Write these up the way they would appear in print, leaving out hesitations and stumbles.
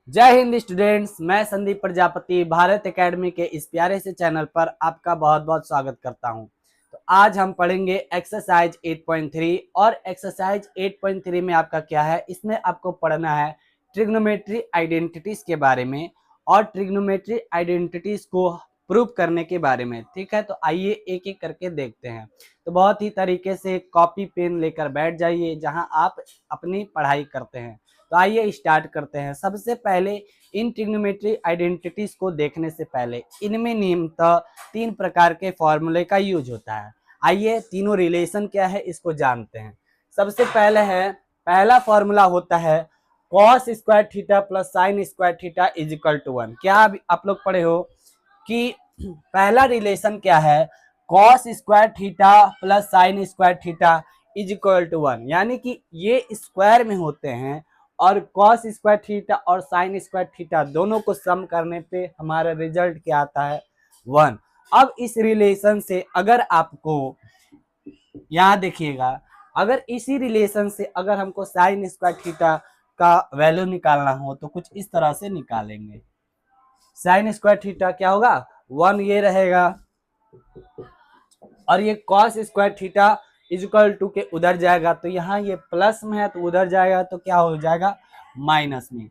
जय हिंद स्टूडेंट्स, मैं संदीप प्रजापति भारत एकेडमी के इस प्यारे से चैनल पर आपका बहुत बहुत स्वागत करता हूं। तो आज हम पढ़ेंगे एक्सरसाइज 8.3 और एक्सरसाइज 8.3 में आपका क्या है, इसमें आपको पढ़ना है ट्रिग्नोमेट्री आइडेंटिटीज के बारे में और ट्रिग्नोमेट्री आइडेंटिटीज को प्रूव करने के बारे में। ठीक है, तो आइए एक एक करके देखते हैं। तो बहुत ही तरीके से कॉपी पेन लेकर बैठ जाइए जहां आप अपनी पढ़ाई करते हैं। तो आइए स्टार्ट करते हैं। सबसे पहले इन ट्रिग्नोमेट्री आइडेंटिटीज को देखने से पहले इनमें नियमतः 3 प्रकार के फॉर्मूले का यूज होता है। आइए तीनों रिलेशन क्या है इसको जानते हैं। सबसे पहले है, पहला फॉर्मूला होता है cos square theta plus sine square theta is equal to 1। क्या आप लोग पढ़े हो कि पहला रिलेशन क्या है, cos square theta plus sine square theta is equal to 1, यानी कि ये स्क्वायर में होते हैं और कॉस स्क्वायर थीटा और साइन स्क्वायर थीटा दोनों को सम करने पे हमारा रिजल्ट क्या आता है, 1। अब इस रिलेशन से अगर आपको यहाँ देखिएगा, अगर इसी रिलेशन से अगर हमको साइन स्क्वायर थीटा का वैल्यू निकालना हो तो कुछ इस तरह से निकालेंगे। साइन स्क्वायर थीटा क्या होगा, 1 ये रहेगा और ये cos square theta equal to के उधर जाएगा, तो यहाँ ये प्लस में है तो उधर जाएगा तो क्या हो जाएगा, माइनस में।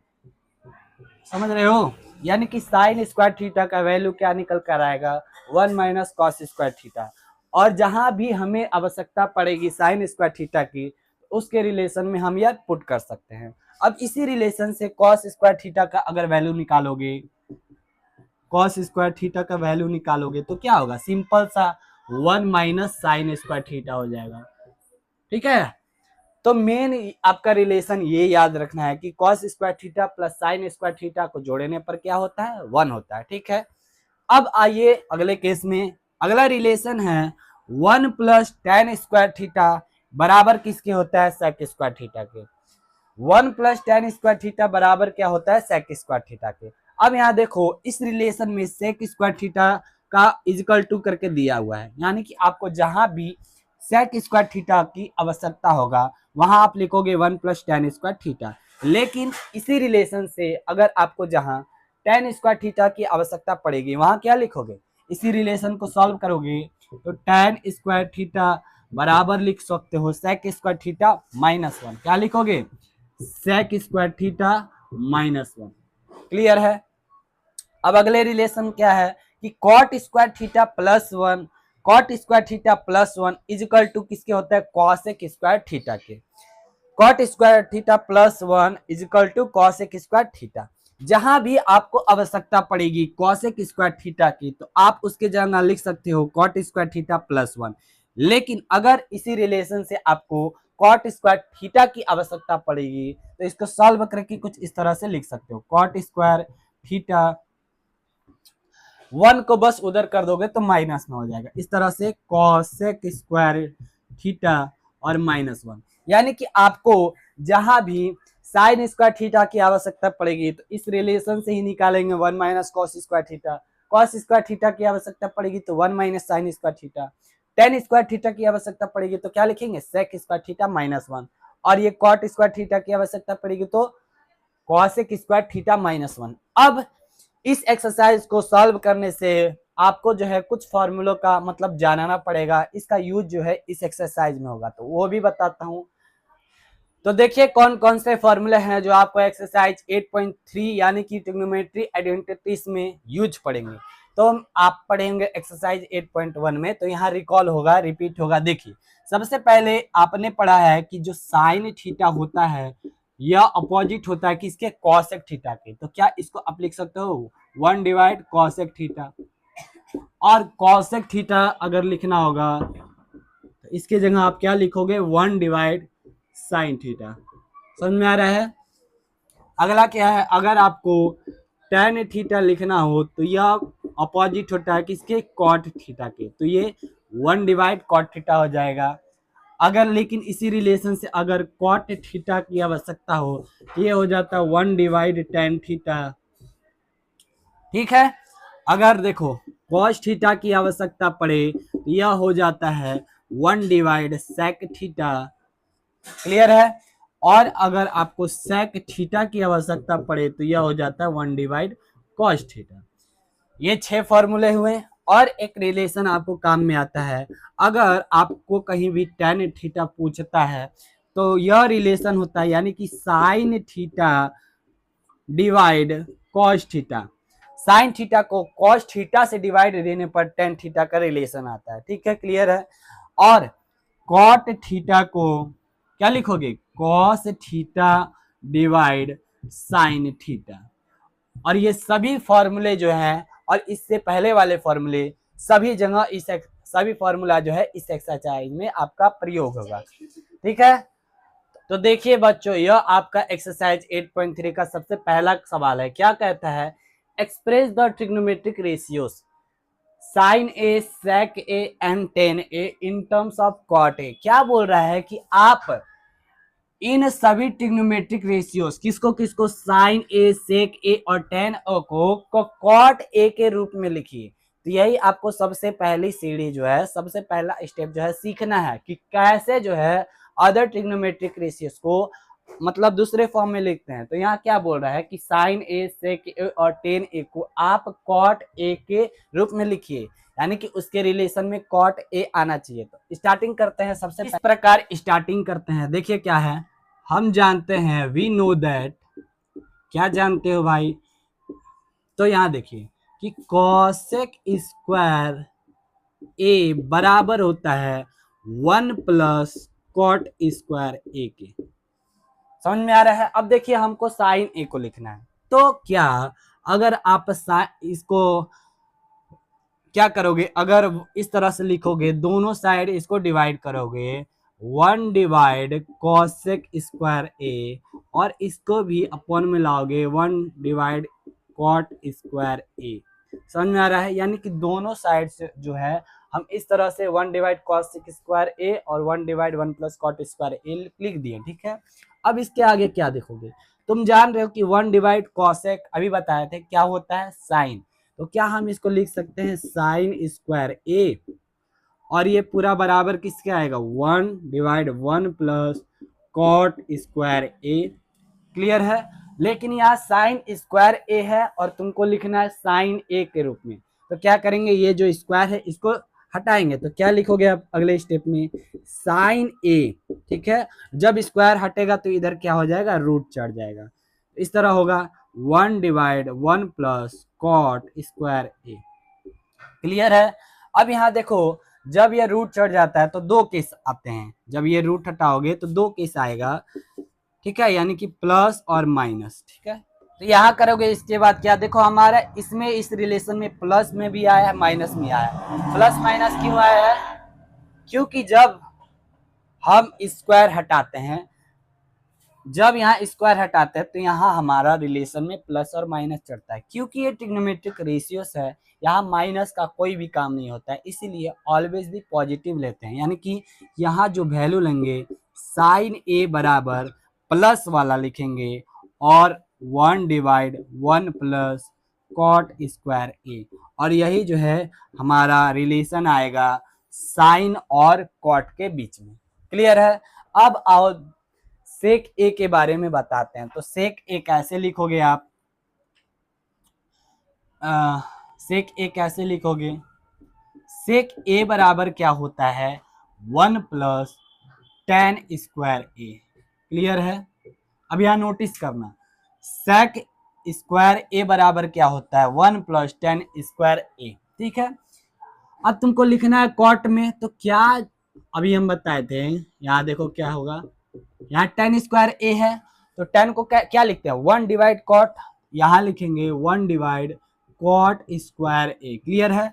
समझ रहे हो, यानी कि साइन स्क्वायर थीटा का वैल्यू क्या निकल कर आएगा, 1 माइनस कॉस स्क्वायर थीटा। और जहां भी हमें आवश्यकता पड़ेगी साइन स्क्वायर थीटा की, उसके रिलेशन में हम यह पुट कर सकते हैं। अब इसी रिलेशन से कॉस स्क्वायर थीटा का अगर वैल्यू निकालोगे, कॉस स्क्वायर थीटा का वैल्यू निकालोगे तो क्या होगा, सिंपल सा 1 माइनस साइन स्क्वायर थीटा हो जाएगा। ठीक है, तो मेन आपका रिलेशन ये याद रखना है कि cos square theta plus sine square theta को जोड़ने पर क्या होता है, 1 होता है। ठीक है, अब आइए अगले केस में। अगला रिलेशन है 1 प्लस टेन स्क्वायर थीटा बराबर किसके होता है, सेक स्क्वायर थीटा के। 1 प्लस टेन स्क्वायर थीटा बराबर क्या होता है, सेक स्क्वायर थीटा के। अब यहाँ देखो इस रिलेशन में सेक स्क्वायर थीटा का इक्वल टू करके दिया हुआ है, यानी कि आपको जहां भी सेक स्क्वायर थीटा की आवश्यकता होगा वहां आप लिखोगे 1 प्लस टेन स्क्वायर थीटा। लेकिन इसी रिलेशन से अगर आपको जहां टेन स्क्वायर थीटा की आवश्यकता पड़ेगी वहां क्या लिखोगे, इसी रिलेशन को सॉल्व करोगे तो टेन स्क्वायर थीटा बराबर लिख सकते हो सेक स्क्वायर थीटा माइनस 1। क्या लिखोगे, sec square theta minus 1। Clear है। अब अगले रिलेशन क्या है कि cot square theta plus 1, cot square theta plus 1 is equal to किसके होता है, कॉसेक स्क्वायर थीटा के। Cot square theta plus 1 is equal to cosec square theta. जहां भी आपको आवश्यकता पड़ेगी कॉसेक स्क्वायर थीटा की तो आप उसके जगह लिख सकते हो कॉट स्क्वायर थीटा प्लस 1। लेकिन अगर इसी रिलेशन से आपको कॉट स्क्वायर थीटा की आवश्यकता पड़ेगी तो इसको सॉल्व करके कुछ इस तरह से लिख सकते हो, कॉट स्क्वायर थीटा 1 को बस उधर कर दोगे तो माइनस में हो जाएगा। इस तरह से कॉसेक स्क्वायर थीटा और माइनस 1, यानी कि आपको जहां भी साइन स्क्वायर थीटा की आवश्यकता पड़ेगी तो इस रिलेशन से ही निकालेंगे 1 minus cos square theta. Cos square theta की आवश्यकता पड़ेगी तो 1 minus sine square theta. Ten square theta की आवश्यकता पड़ेगी तो क्या लिखेंगे, सेक स्क्वायर थीटा माइनस 1। और ये कॉट स्क्वायर थीटा की आवश्यकता पड़ेगी तो कॉसेक स्क्वायर थीटा माइनस 1। अब इस एक्सरसाइज को सॉल्व करने से आपको जो है कुछ फॉर्मूलों का मतलब जानना पड़ेगा, इसका यूज जो है इस एक्सरसाइज में होगा तो वो भी बताता हूं। तो देखिए कौन कौन से फॉर्मूले हैं जो आपको एक्सरसाइज 8.3 यानी कि ट्रिग्नोमेट्री आइडेंटिटीज में यूज पड़ेंगे। तो आप पढ़ेंगे एक्सरसाइज 8.1 में, तो यहाँ रिकॉल होगा, रिपीट होगा। देखिए सबसे पहले आपने पढ़ा है कि जो साइन थीटा होता है यह अपोजिट होता है किसके, कॉसेक थीटा के। तो क्या इसको आप लिख सकते हो 1 डिवाइड कॉसेक थीटा। और कॉसेक थीटा अगर लिखना होगा तो इसके जगह आप क्या लिखोगे, 1 डिवाइड साइन थीटा। समझ में आ रहा है। अगला क्या है, अगर आपको टेन थीटा लिखना हो तो यह अपोजिट होता है किसके, कॉट थीटा के, तो ये 1 डिवाइड कॉट थीटा हो जाएगा। अगर लेकिन इसी रिलेशन से अगर कॉट थीटा की आवश्यकता हो तो ये हो जाता है 1 डिवाइड टेन थीटा। ठीक है, अगर देखो कॉस थीटा की आवश्यकता पड़े तो यह हो जाता है 1 डिवाइड सेक थीटा। क्लियर है। और अगर आपको sec थीटा की आवश्यकता पड़े तो यह हो जाता है 1 डिवाइड cos थीटा। ये 6 फॉर्मूले हुए। और एक रिलेशन आपको काम में आता है, अगर आपको कहीं भी tan थीटा पूछता है तो यह रिलेशन होता है, यानी कि sin theta divide cos theta. Sine theta को cos थीटा से डिवाइड देने पर tan थीटा का रिलेशन आता है। ठीक है, क्लियर है। और cot थीटा को क्या लिखोगे, cos theta divide sin theta. और ये सभी फॉर्मूले जो हैं और इससे पहले वाले फॉर्मूले सभी जगह सभी फॉर्मूला जो है इस एक्सरसाइज में आपका प्रयोग होगा। ठीक है, तो देखिए बच्चों, यह आपका एक्सरसाइज 8.3 का सबसे पहला सवाल है। क्या कहता है, express the trigonometric ratios sine a, sec a and tan a in terms of cot a. क्या बोल रहा है कि आप इन सभी ट्रिग्नोमेट्रिक रेशियोज किसको किसको, साइन ए, सेक ए और टेन ए को कॉट ए के रूप में लिखिए। तो यही आपको सबसे पहली सीढ़ी जो है, सबसे पहला स्टेप जो है सीखना है कि कैसे जो है अदर ट्रिग्नोमेट्रिक रेशियोज को मतलब दूसरे फॉर्म में लिखते हैं। तो यहाँ क्या बोल रहा है कि साइन ए, सेक ए और टेन ए को आप कॉट ए के रूप में लिखिए, यानी कि उसके रिलेशन में कॉट ए आना चाहिए। तो स्टार्टिंग करते हैं, सबसे इस प्रकार स्टार्टिंग करते हैं। देखिए क्या है, हम जानते हैं, वी नो दैट, क्या जानते हो भाई, तो यहाँ देखिए कि कॉसेक स्क्वायर ए बराबर होता है 1 प्लस कॉट स्क्वायर ए के। समझ में आ रहा है। अब देखिए हमको साइन ए को लिखना है, तो क्या अगर आप इसको क्या करोगे, अगर इस तरह से लिखोगे, दोनों साइड इसको डिवाइड करोगे, 1 डिवाइड कॉसेक स्क्वायर ए, और इसको भी अपॉन में लाओगे 1 डिवाइड कॉट स्क्वायर ए। समझ में आ रहा है, यानी कि दोनों साइड से जो है हम इस तरह से 1 डिवाइड कॉसेक स्क्वायर ए और 1 डिवाइड 1 प्लस कॉट स्क्वायर ए लिख दिए। ठीक है, अब इसके आगे क्या देखोगे, तुम जान रहे हो कि 1 डिवाइड कॉसेक अभी बताए थे क्या होता है, साइन। तो क्या हम इसको लिख सकते हैं साइन स्क्वायर ए, और ये पूरा बराबर किसके आएगा, 1 divide 1 plus cot square A. Clear है। लेकिन यहाँ साइन स्क्वायर ए है और तुमको लिखना है साइन ए के रूप में। तो क्या करेंगे, ये जो स्क्वायर है इसको हटाएंगे, तो क्या लिखोगे आप अगले स्टेप में, साइन ए। ठीक है, जब स्क्वायर हटेगा तो इधर क्या हो जाएगा, रूट चढ़ जाएगा। इस तरह होगा 1 divide 1 plus cot square A. Clear है। अब यहाँ देखो, जब ये रूट चढ़ जाता है तो दो केस आते हैं, जब ये रूट हटाओगे तो दो केस आएगा। ठीक है, यानी कि प्लस और माइनस। ठीक है, तो यहाँ करोगे, इसके बाद क्या देखो, हमारा इसमें इस रिलेशन में प्लस में भी आया है, माइनस में आया है। प्लस माइनस क्यों आया है, क्योंकि जब हम स्क्वायर हटाते हैं, जब यहाँ स्क्वायर हटाते हैं तो यहाँ हमारा रिलेशन में प्लस और माइनस चढ़ता है। क्योंकि ये ट्रिग्नोमेट्रिक रेशियोस है, यहाँ माइनस का कोई भी काम नहीं होता है, इसीलिए ऑलवेज भी पॉजिटिव लेते हैं। यानी कि यहाँ जो वैल्यू लेंगे, साइन ए बराबर प्लस वाला लिखेंगे और 1 divide 1 plus cot square A, और यही जो है हमारा रिलेशन आएगा साइन और कॉट के बीच में। क्लियर है। अब आओ सेक ए के बारे में बताते हैं। तो सेक ए कैसे लिखोगे आप, सेक ए कैसे लिखोगे, सेक ए बराबर क्या होता है, 1 plus ten square A. Clear है। अब यहाँ नोटिस करना, सेक स्क्वायर ए बराबर क्या होता है, 1 प्लस टेन स्क्वायर ए। ठीक है, अब तुमको लिखना है कॉट में, तो क्या अभी हम बताए थे, यहाँ देखो क्या होगा, यहाँ टेन स्क्वायर ए है तो टेन को क्या लिखते हैं, 1 डिवाइड कॉट, यहाँ लिखेंगे 1 divide cot square A. Clear है।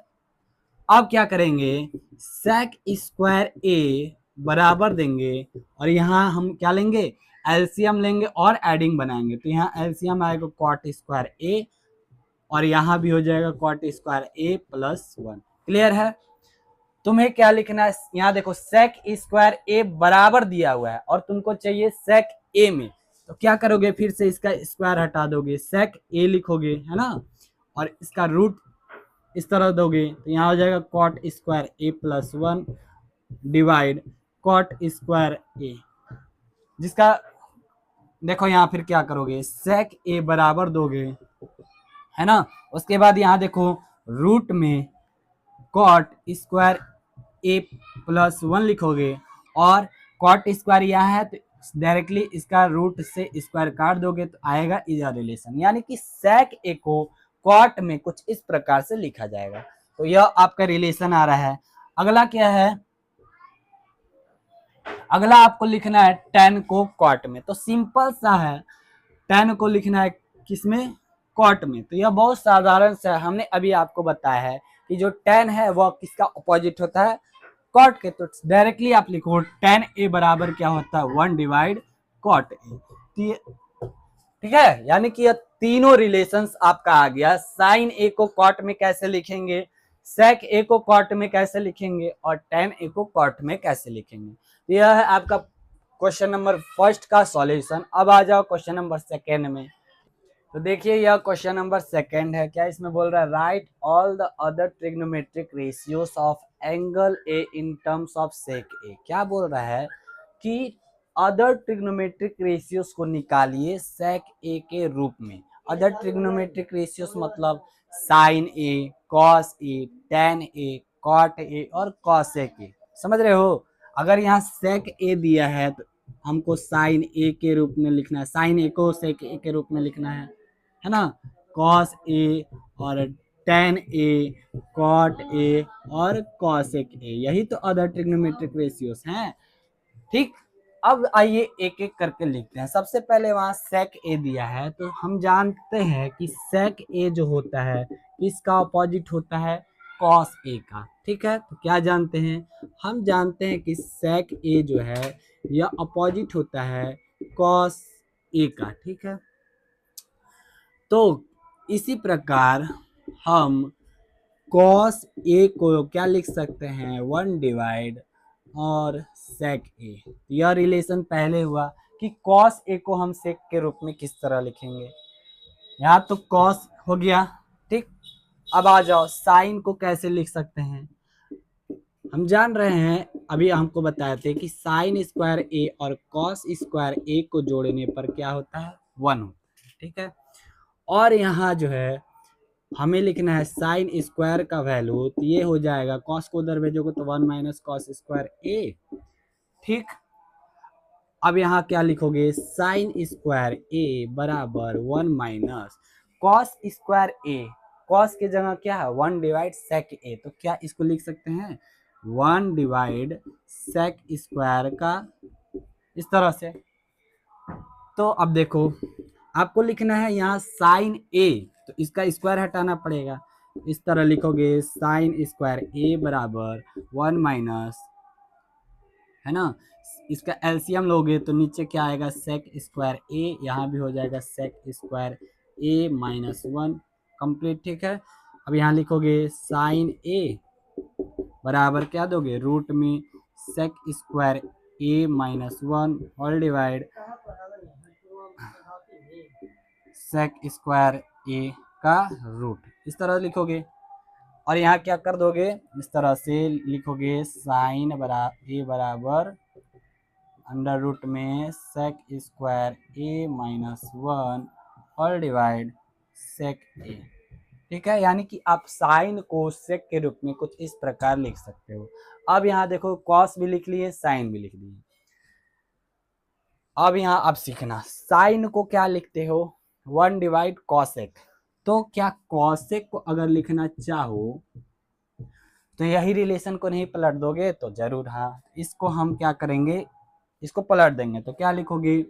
अब क्या करेंगे, सेक स्क्वायर ए बराबर देंगे और यहाँ हम क्या लेंगे, एलसीएम लेंगे और एडिंग बनाएंगे। तो यहाँ एलसीएम आएगा कॉट स्क्वायर ए और यहाँ भी हो जाएगा cot square a plus 1। Clear है। तुम्हें क्या लिखना है, यहाँ देखो सेक स्क्वायर ए बराबर दिया हुआ है और तुमको चाहिए सेक ए में, तो क्या करोगे, फिर से इसका स्क्वायर हटा दोगे, सेक ए लिखोगे, है ना, और इसका रूट इस तरह दोगे, तो यहाँ हो जाएगा cot square a plus 1 divide cot square ए, जिसका देखो यहाँ फिर क्या करोगे, सेक ए बराबर दोगे, है ना। उसके बाद यहाँ देखो रूट में कॉट स्क्वायर ए प्लस 1 लिखोगे, और कॉट स्क्वायर यहाँ है तो डायरेक्टली इसका रूट से स्क्वायर काट दोगे तो आएगा इधर रिलेशन, यानी कि सेक ए को कॉट में कुछ इस प्रकार से लिखा जाएगा। तो यह आपका रिलेशन आ रहा है। अगला क्या है, अगला आपको लिखना है tan को कॉट में। तो सिंपल सा है, tan को लिखना है किसमें, कॉट में। तो यह बहुत साधारण सा है, हमने अभी आपको बताया है कि जो tan है वह किसका अपोजिट होता है, कॉट के। तो डायरेक्टली आप लिखो tan a बराबर क्या होता है, 1 डिवाइड कॉट ए। ठीक है, यानी कि यह तीनों रिलेशंस आपका आ गया। साइन ए को कॉट में कैसे लिखेंगे, सेक ए को कॉट में कैसे लिखेंगे, और tan ए को कॉट में कैसे लिखेंगे। तो यह है आपका क्वेश्चन नंबर फर्स्ट का सॉल्यूशन। अब आ जाओ क्वेश्चन नंबर सेकेंड में। तो देखिए यह क्वेश्चन नंबर सेकेंड है। क्या इसमें बोल रहा है, right all the other trigonometric ratios of angle A in terms of sec A. क्या बोल रहा है कि अदर ट्रिग्नोमेट्रिक रेशियोज को निकालिए सेक ए के रूप में। अदर ट्रिग्नोमेट्रिक रेशियोज मतलब sine a, cos a, tan a, cot a और कॉसेक ए। समझ रहे हो। अगर यहाँ सेक ए दिया है तो हमको साइन ए के रूप में लिखना है, साइन ए को सेक ए के रूप में लिखना है ना। कॉस ए और टेन ए, कॉट ए और कॉसेक ए, यही तो अदर ट्रिग्नोमेट्रिक रेशियोज हैं। ठीक, अब आइए एक एक करके लिखते हैं। सबसे पहले वहां सेक ए दिया है, तो हम जानते हैं कि सेक ए जो होता है इसका अपोजिट होता है कॉस ए का। ठीक है, तो क्या जानते हैं, हम जानते हैं कि सेक ए जो है यह अपोजिट होता है कॉस ए का। ठीक है, तो इसी प्रकार हम कॉस ए को क्या लिख सकते हैं, 1 डिवाइड और सेक ए। यह रिलेशन पहले हुआ कि कॉस ए को हम सेक के रूप में किस तरह लिखेंगे, यहाँ तो कॉस हो गया। ठीक, अब आ जाओ साइन को कैसे लिख सकते हैं। हम जान रहे हैं, अभी हमको बताए थे कि साइन स्क्वायर ए और कॉस स्क्वायर ए को जोड़ने पर क्या होता है, 1 होता है। ठीक है, और यहाँ जो है हमें लिखना है साइन स्क्वायर का वैल्यू, तो ये हो जाएगा कॉस को उधर भेजोगे तो 1 माइनस कॉस स्क्वायर ए। ठीक, अब यहाँ क्या लिखोगे, साइन स्क्वायर ए बराबर 1 माइनस कॉस स्क्वायर ए। कॉस की जगह क्या है, 1 डिवाइड सेक ए। तो क्या इसको लिख सकते हैं 1 डिवाइड सेक स्क्वायर का, इस तरह से। तो अब देखो आपको लिखना है यहाँ साइन ए, तो इसका स्क्वायर हटाना पड़ेगा। इस तरह लिखोगे साइन स्क्वायर ए बराबर 1 माइनस, है ना, इसका एलसीएम लोगे तो नीचे क्या आएगा, सेक स्क्वायर ए, यहाँ भी हो जाएगा सेक स्क्वायर ए माइनस 1 कंप्लीट। ठीक है, अब यहाँ लिखोगे साइन ए बराबर क्या दोगे, रूट में sec square A minus 1 whole divide sec square A का रूट, इस तरह लिखोगे। और यहाँ क्या कर दोगे, इस तरह से लिखोगे साइन ए बराबर अंडर रूट में सेक स्क्वायर ए माइनस 1 और डिवाइड सेक ए। ठीक है, यानी कि आप साइन को सेक के रूप में कुछ इस प्रकार लिख सकते हो। अब यहाँ देखो कॉस भी लिख लिए, साइन भी लिख लिए। अब यहाँ आप सीखना साइन को क्या लिखते हो, 1 डिवाइड कॉसेक। तो क्या कॉसेक को अगर लिखना चाहो तो यही रिलेशन को नहीं पलट दोगे, तो जरूर हाँ, इसको हम क्या करेंगे, इसको पलट देंगे। तो क्या लिखोगे,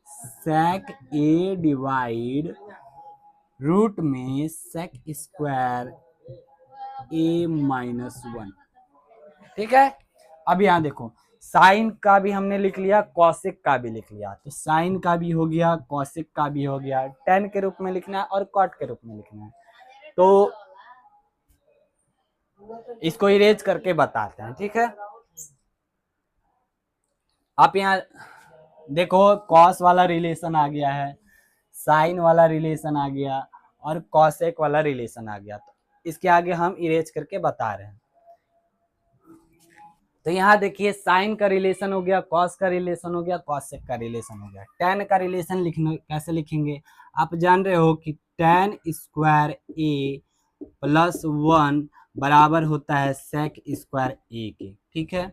सेक ए डिवाइड रूट में सेक स्क्वायर ए माइनस 1। ठीक है, अब यहाँ देखो साइन का भी हमने लिख लिया, कॉसेक का भी लिख लिया। तो साइन का भी हो गया, कॉसेक का भी हो गया, टेन के रूप में लिखना है और कॉट के रूप में लिखना है। तो इसको इरेज करके बताते हैं। ठीक है, आप यहाँ देखो कॉस वाला रिलेशन आ गया है, साइन वाला रिलेशन आ गया और कॉसेक वाला रिलेशन आ गया। तो इसके आगे हम इरेज करके बता रहे हैं। तो यहाँ देखिए साइन का रिलेशन हो गया, कॉस का रिलेशन हो गया, कॉसेक का रिलेशन हो गया। टेन का रिलेशन लिखना कैसे लिखेंगे, आप जान रहे हो कि ten square a plus one बराबर होता है सेक स्क्वायर ए के, ठीक है।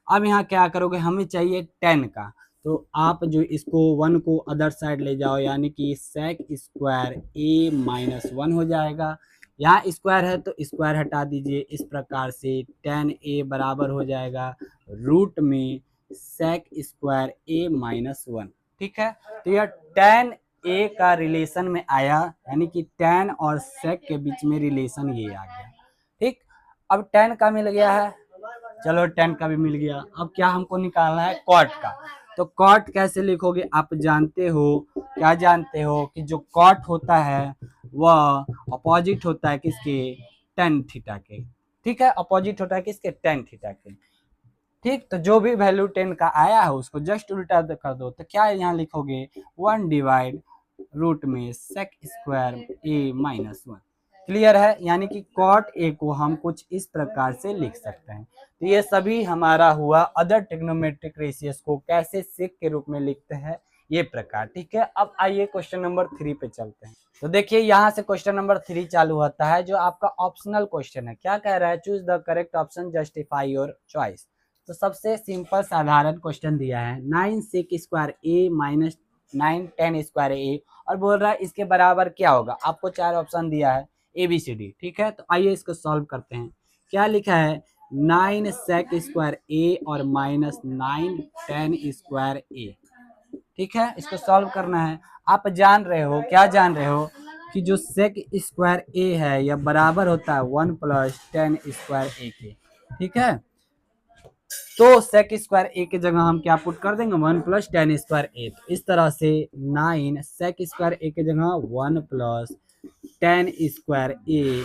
अब यहाँ क्या करोगे, हमें चाहिए टेन का, तो आप जो इसको वन को अदर साइड ले जाओ, यानी कि sec square A minus one हो जाएगा। यहाँ स्क्वायर है तो स्क्वायर हटा दीजिए, इस प्रकार से टेन ए बराबर हो जाएगा रूट में sec square A minus one, ठीक है। तो यह टेन ए का रिलेशन में आया, यानी कि टेन और सेक के बीच में रिलेशन ये आ गया, ठीक। अब टेन का मिल गया है, चलो टेन का भी मिल गया। अब क्या हमको निकालना है, कॉट का। तो कॉट कैसे लिखोगे, आप जानते हो, क्या जानते हो कि जो कॉट होता है वह अपोजिट होता है किसके, टेन थीटा के, ठीक है। अपोजिट होता है किसके, टेन थीटा के, ठीक। तो जो भी वैल्यू टेन का आया है उसको जस्ट उल्टा कर दो, तो क्या यहाँ लिखोगे, वन डिवाइड रूट में sec square A minus one. Clear है, यानी कि कॉट ए को हम कुछ इस प्रकार से लिख सकते हैं। तो ये सभी हमारा हुआ अदर ट्रिग्नोमेट्रिक रेशियोज को कैसे सेक के रूप में लिखते हैं, ये प्रकार, ठीक है। अब आइए क्वेश्चन नंबर 3 पे चलते हैं। तो देखिए यहाँ से क्वेश्चन नंबर 3 चालू होता है, जो आपका ऑप्शनल क्वेश्चन है। क्या कह रहा है, choose the correct option, justify your choice. तो सबसे सिंपल साधारण क्वेश्चन दिया है, 9 सेक square A minus 9 ten square A, और बोल रहा है इसके बराबर क्या होगा। आपको 4 ऑप्शन दिया है ABCD, ठीक है। तो आइए इसको सॉल्व करते हैं। क्या लिखा है, 9 सेक स्क्वायर ए और माइनस 9 टेन स्क्वायर ए, ठीक है। इसको सॉल्व करना है। आप जान रहे हो, क्या जान रहे हो कि जो सेक स्क्वायर ए है यह बराबर होता है 1 प्लस टेन स्क्वायर ए के, ठीक है। तो सेक स्क्वायर ए की जगह हम क्या पुट कर देंगे, 1 प्लस टेन स्क्वायर ए। तो इस तरह से 9 सेक स्क्वायर ए की जगह 1 प्लस टेन स्क्वायर ए,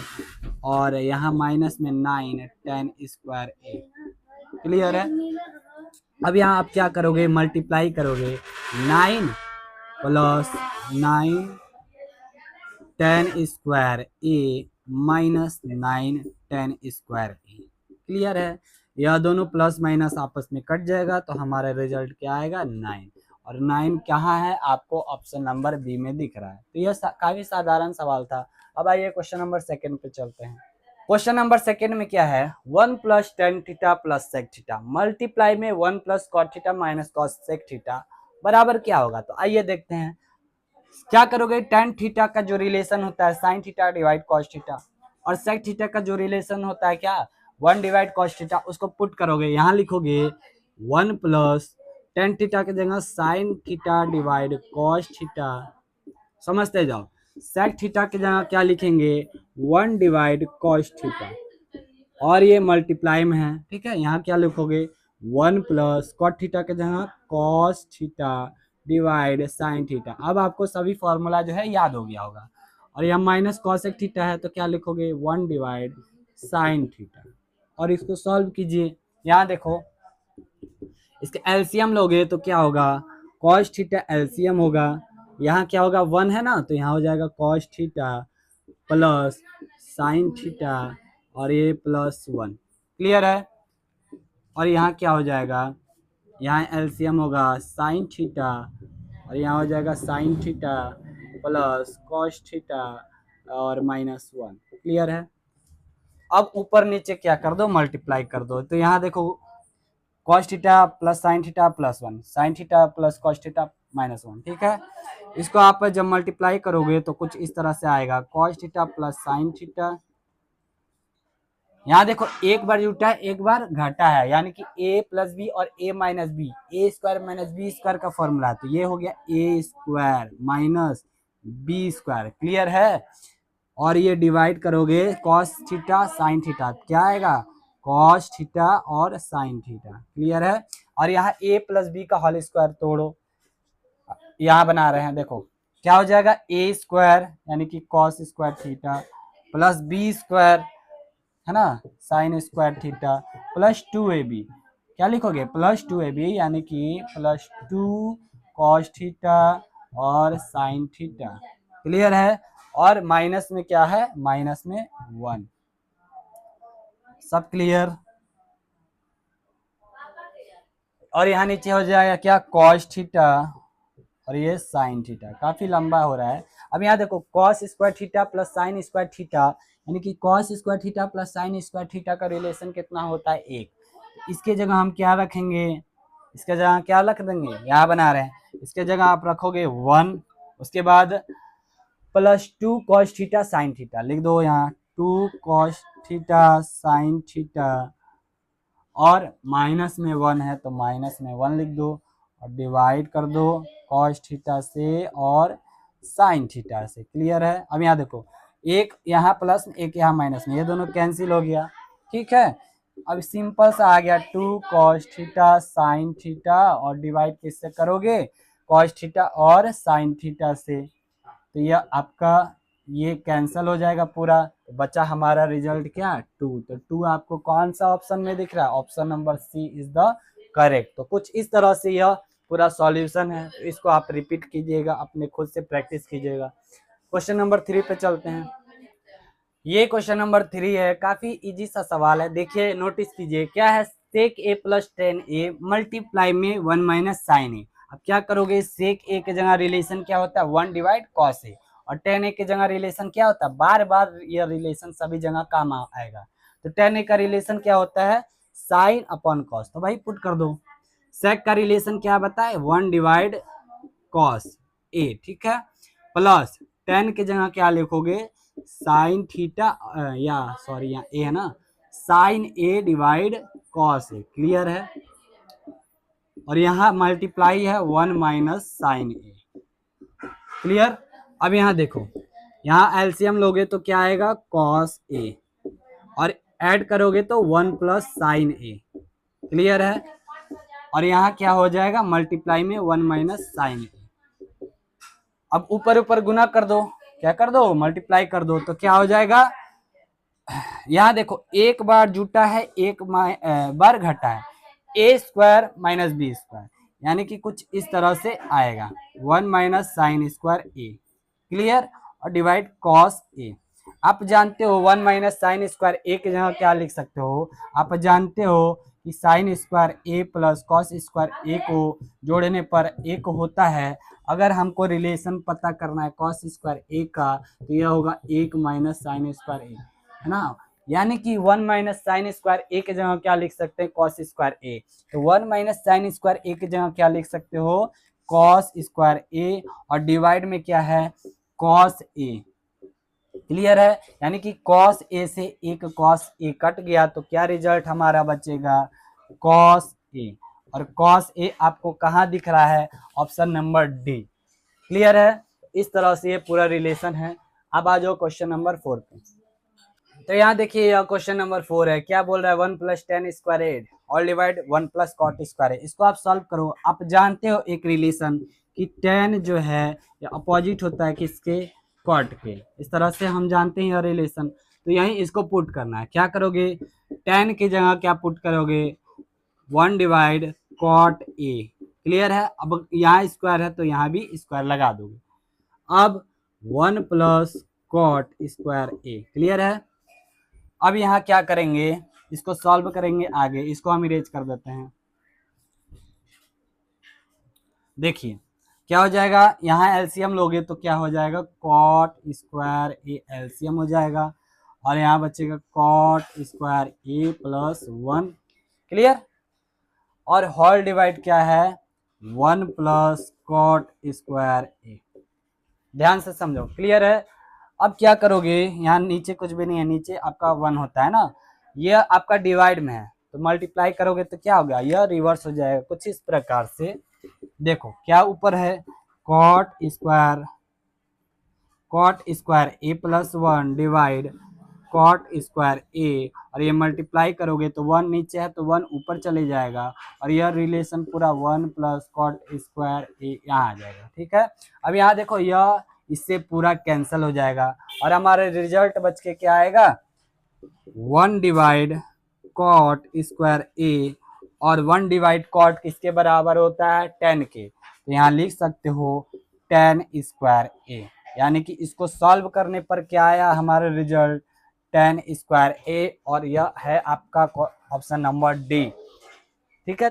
और यहाँ माइनस में 9 टेन स्क्वायर ए। क्लियर है। अब यहाँ आप क्या करोगे, मल्टीप्लाई करोगे, 9 plus 9 ten square A minus 9 ten square A. Clear है। यह दोनों प्लस माइनस आपस में कट जाएगा, तो हमारा रिजल्ट क्या आएगा, 9। और 9 कहाँ है, आपको ऑप्शन नंबर बी में दिख रहा है। तो यह काफी साधारण सवाल था। अब आइए क्वेश्चन नंबर 2 पे चलते हैं। क्वेश्चन नंबर 2 में क्या है, 1 plus tan theta plus sec theta multiply में 1 plus cot theta minus cosec theta बराबर क्या होगा। तो आइए देखते हैं। क्या करोगे, टेन थीटा का जो रिलेशन होता है sign theta divide cos theta, और सेक थीटा का जो रिलेशन होता है क्या, 1 डिवाइड कॉस थीटा, उसको पुट करोगे। यहाँ लिखोगे 1 प्लस टेन थीटा की जगह sine theta divide cos theta, समझते जाओ। सेक थीटा की जगह क्या लिखेंगे, 1 डिवाइड कॉस थीटा, और ये मल्टीप्लाई में है, ठीक है। यहाँ क्या लिखोगे, 1 प्लस कॉट थीटा की जगह cos theta divide sine theta. अब आपको सभी फॉर्मूला जो है याद हो गया होगा। और यहाँ माइनस कॉसेक थीटा है, तो क्या लिखोगे, 1 डिवाइड साइन थीटा, और इसको सॉल्व कीजिए। यहाँ देखो, इसके एलसीएम लोगे तो क्या होगा, कॉस थीटा एलसीएम होगा, यहाँ क्या होगा, 1 है ना, तो यहाँ हो जाएगा cos theta plus sine theta, और ये प्लस 1। क्लियर है। और यहाँ क्या हो जाएगा, यहाँ एलसीएम होगा साइन थीटा, और यहाँ हो जाएगा sign theta plus cos theta और माइनस 1। क्लियर है। अब ऊपर नीचे क्या कर दो, मल्टीप्लाई कर दो। तो यहाँ देखो, cos theta plus sign theta plus 1, sign theta plus cos theta minus 1, ठीक है। इसको आप जब मल्टीप्लाई करोगे तो कुछ इस तरह से आएगा, cos theta plus sine theta. यहाँ देखो, एक बार जुटा है एक बार घटा है, यानी कि a प्लस बी और a minus b, a square minus B square का फॉर्मूला। तो ये हो गया a square minus B square. Clear है। और ये डिवाइड करोगे कॉस थीटा साइन थीटा, क्या आएगा, कॉस थीटा और साइन थीटा। क्लियर है। और यहाँ a प्लस बी का होल स्क्वायर तोड़ो, यहाँ बना रहे हैं, देखो क्या हो जाएगा, a स्क्वायर यानी कि cos square theta plus B square है ना, sign square theta plus 2ab। क्या लिखोगे, प्लस 2ab, यानी कि प्लस 2 कॉस थीटा और साइन थीटा। क्लियर है। और माइनस में क्या है, माइनस में 1। सब क्लियर। और यहाँ नीचे हो जाएगा क्या, कॉस थीटा और ये साइन थीटा। काफी लंबा हो रहा है। अब यहाँ देखो cos square theta plus sine square theta, यानी कि cos square theta plus sine square theta का रिलेशन कितना होता है, 1। इसके जगह हम क्या रखेंगे, इसके जगह क्या रख देंगे, यहाँ बना रहे हैं, इसके जगह आप रखोगे 1, उसके बाद plus 2 cos theta sine theta लिख दो यहाँ, 2 कॉस थीटा साइन थीटा, और माइनस में 1 है तो माइनस में 1 लिख दो, और डिवाइड कर दो कॉस थीटा से और साइन थीटा से। क्लियर है। अब यहाँ देखो एक यहाँ प्लस एक यहाँ माइनस में, ये दोनों कैंसिल हो गया। ठीक है, अब सिंपल सा आ गया 2 कॉस थीटा साइन थीटा, और डिवाइड किससे करोगे, कॉस थीटा और साइन थीटा से, तो यह आपका ये कैंसिल हो जाएगा पूरा, तो बचा हमारा रिजल्ट क्या, 2। तो 2 आपको कौन सा ऑप्शन में दिख रहा है, option number C is the correct. तो कुछ इस तरह से यह पूरा सॉल्यूशन है, तो इसको आप रिपीट कीजिएगा, अपने खुद से प्रैक्टिस कीजिएगा। क्वेश्चन नंबर 3 पे चलते हैं। ये क्वेश्चन नंबर 3 है, काफी इजी सा सवाल है। देखिए नोटिस कीजिए क्या है, sec A plus ten A multiply में 1 माइनस साइन ए। अब क्या करोगे, सेक ए के जगह रिलेशन क्या होता है, 1 डिवाइड कॉस ए, और टेन ए के जगह रिलेशन क्या होता है, बार बार ये रिलेशन सभी जगह काम आएगा। तो टेन ए का रिलेशन क्या होता है, साइन अपॉन कॉस, तो भाई पुट कर दो। सेक का रिलेशन क्या बताए, 1 डिवाइड कॉस ए, ठीक है, प्लस टेन के जगह क्या लिखोगे, साइन थीटा, या सॉरी यहाँ ए है ना, sign a divide cos A. Clear है। और यहाँ मल्टीप्लाई है 1 माइनस साइन ए। क्लियर। अब यहाँ देखो, यहाँ एलसीएम लोगे तो क्या आएगा, कॉस ए, और ऐड करोगे तो 1 प्लस साइन ए। क्लियर है। और यहाँ क्या हो जाएगा, मल्टीप्लाई में 1 माइनस साइन ए। अब ऊपर ऊपर गुना कर दो, क्या कर दो, मल्टीप्लाई कर दो, तो क्या हो जाएगा, यहाँ देखो एक बार जुटा है, एक बार घटा है, A square minus B square, यानी कि कुछ इस तरह से आएगा, 1 minus sine square A. Clear. और डिवाइड कॉस ए। आप जानते हो 1 माइनस साइन स्क्वायर ए की जगह क्या लिख सकते हो, आप जानते हो कि sine square a plus cos square ए को जोड़ने पर एक होता है। अगर हमको रिलेशन पता करना है कॉस स्क्वायर ए का, तो यह होगा 1 माइनस साइन स्क्वायर ए, है ना। यानी कि 1 माइनस साइन स्क्वायर ए की जगह क्या लिख सकते हैं, कॉस स्क्वायर ए। तो 1 माइनस साइन स्क्वायर ए की जगह क्या लिख सकते हो, कॉस स्क्वायर ए, और डिवाइड में क्या है, कॉस ए। क्लियर है। यानी कि कॉस ए से एक कॉस ए कट गया, तो क्या रिजल्ट हमारा बचेगा, कॉस ए। और कॉस ए आपको कहाँ दिख रहा है, ऑप्शन नंबर डी। क्लियर है। इस तरह से ये पूरा रिलेशन है। अब आ जाओ क्वेश्चन नंबर 4 पे। तो यहाँ देखिए यह क्वेश्चन नंबर 4 है, क्या बोल रहा है, 1 प्लस टेन स्क्वायर ए और डिवाइड 1 प्लस कॉट स्क्वायर ए। इसको आप सॉल्व करो। आप जानते हो एक रिलेशन कि टेन जो है ये अपोजिट होता है किसके, कॉट के। इस तरह से हम जानते हैं यह रिलेशन। तो यहीं इसको पुट करना है। क्या करोगे, टेन की जगह क्या पुट करोगे, 1 डिवाइड कॉट ए। क्लियर है। अब यहाँ स्क्वायर है तो यहाँ भी स्क्वायर लगा दोगे। अब 1 plus cot square A. Clear है। अब यहाँ क्या करेंगे, इसको सॉल्व करेंगे आगे। इसको हम इरेज कर देते हैं। देखिए क्या हो जाएगा, यहाँ एलसीएम लोगे तो क्या हो जाएगा, कॉट स्क्वायर ए एलसीएम हो जाएगा, और यहाँ बचेगा cot square a plus 1। Clear. और होल डिवाइड क्या है, 1 प्लस कॉट स्क्वायर ए। ध्यान से समझो। क्लियर है। अब क्या करोगे, यहाँ नीचे कुछ भी नहीं है, नीचे आपका 1 होता है ना, यह आपका डिवाइड में है, तो मल्टीप्लाई करोगे तो क्या होगा, यह रिवर्स हो जाएगा कुछ इस प्रकार से। देखो क्या ऊपर है, cot square a plus 1 divide cot square A, और ये मल्टीप्लाई करोगे तो 1 नीचे है तो 1 ऊपर चले जाएगा, और यह रिलेशन पूरा 1 प्लस कॉट स्क्वायर ए यहाँ आ जाएगा। ठीक है। अब यहाँ देखो यह इससे पूरा कैंसिल हो जाएगा, और हमारे रिजल्ट बच के क्या आएगा, 1 डिवाइड कॉट स्क्वायर ए, और 1 डिवाइड कॉट किसके बराबर होता है, 10 के। तो यहाँ लिख सकते हो 10 स्क्वायर ए। यानी कि इसको सॉल्व करने पर क्या आया हमारा रिजल्ट, 10 स्क्वायर ए, और यह है आपका ऑप्शन नंबर डी। ठीक है।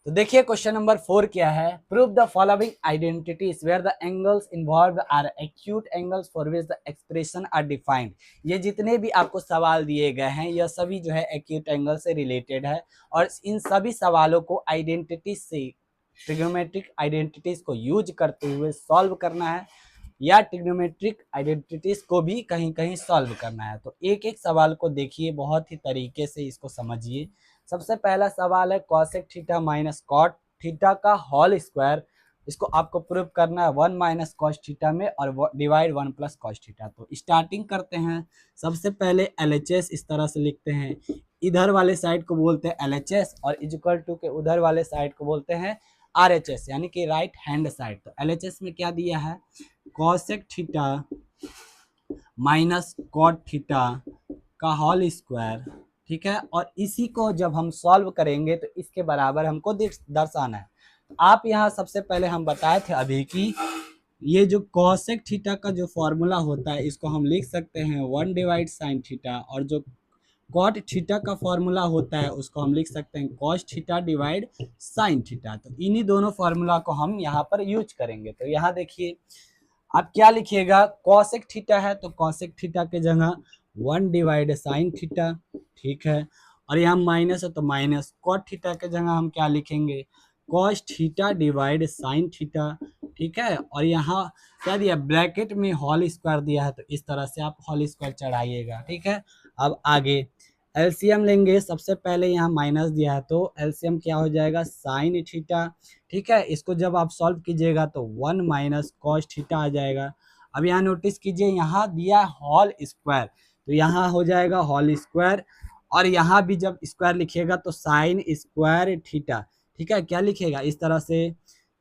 तो देखिए क्वेश्चन नंबर 4 क्या है, prove the following identities where the angles involved are acute angles for which the expressions are defined. ये जितने भी आपको सवाल दिए गए हैं यह सभी जो है एक्यूट एंगल से रिलेटेड है, और इन सभी सवालों को आइडेंटिटीज से, ट्रिग्नोमेट्रिक आइडेंटिटीज को यूज करते हुए सॉल्व करना है, या ट्रिग्नोमेट्रिक आइडेंटिटीज को भी कहीं कहीं सॉल्व करना है। तो एक एक सवाल को देखिए, बहुत ही तरीके से इसको समझिए। सबसे पहला सवाल है cosec theta minus cot theta का होल स्क्वायर, इसको आपको प्रूव करना है 1 माइनस कॉस थीटा में और डिवाइड 1 प्लस कॉस थीटा। तो स्टार्टिंग करते हैं। सबसे पहले LHS इस तरह से लिखते हैं, इधर वाले साइड को बोलते हैं LHS और इक्वल टू के उधर वाले साइड को बोलते हैं RHS, यानी कि राइट हैंड साइड। तो LHS में क्या दिया है, cosec theta minus cot theta का होल स्क्वायर, ठीक है। और इसी को जब हम सॉल्व करेंगे तो इसके बराबर हमको दर्शाना है। आप यहाँ सबसे पहले हम बताए थे अभी कि ये जो कॉसेक थीटा का जो फॉर्मूला होता है इसको हम लिख सकते हैं 1 डिवाइड साइन थीटा, और जो कॉट थीटा का फॉर्मूला होता है उसको हम लिख सकते हैं cos theta divide sine theta. तो इन्हीं दोनों फॉर्मूला को हम यहाँ पर यूज करेंगे। तो यहाँ देखिए आप क्या लिखिएगा, कॉसेक थीटा है तो कॉसेक थीटा के जगह 1 डिवाइड साइन थीटा, ठीक है। और यहाँ माइनस है तो माइनस कॉट थीटा के जगह हम क्या लिखेंगे, cos theta divide sine theta, ठीक है। और यहाँ क्या दिया, ब्रैकेट में होल स्क्वायर दिया है, तो इस तरह से आप होल स्क्वायर चढ़ाइएगा, ठीक है। अब आगे एलसीएम लेंगे। सबसे पहले यहाँ माइनस दिया है तो एलसीएम क्या हो जाएगा, साइन थीटा, ठीक है। इसको जब आप सॉल्व कीजिएगा तो 1 माइनस कॉस थीटा आ जाएगा। अब यहाँ नोटिस कीजिए, यहाँ दिया होल स्क्वायर, तो यहाँ हो जाएगा होल स्क्वायर, और यहाँ भी जब स्क्वायर लिखिएगा तो साइन स्क्वायर थीटा, ठीक है। क्या लिखिएगा, इस तरह से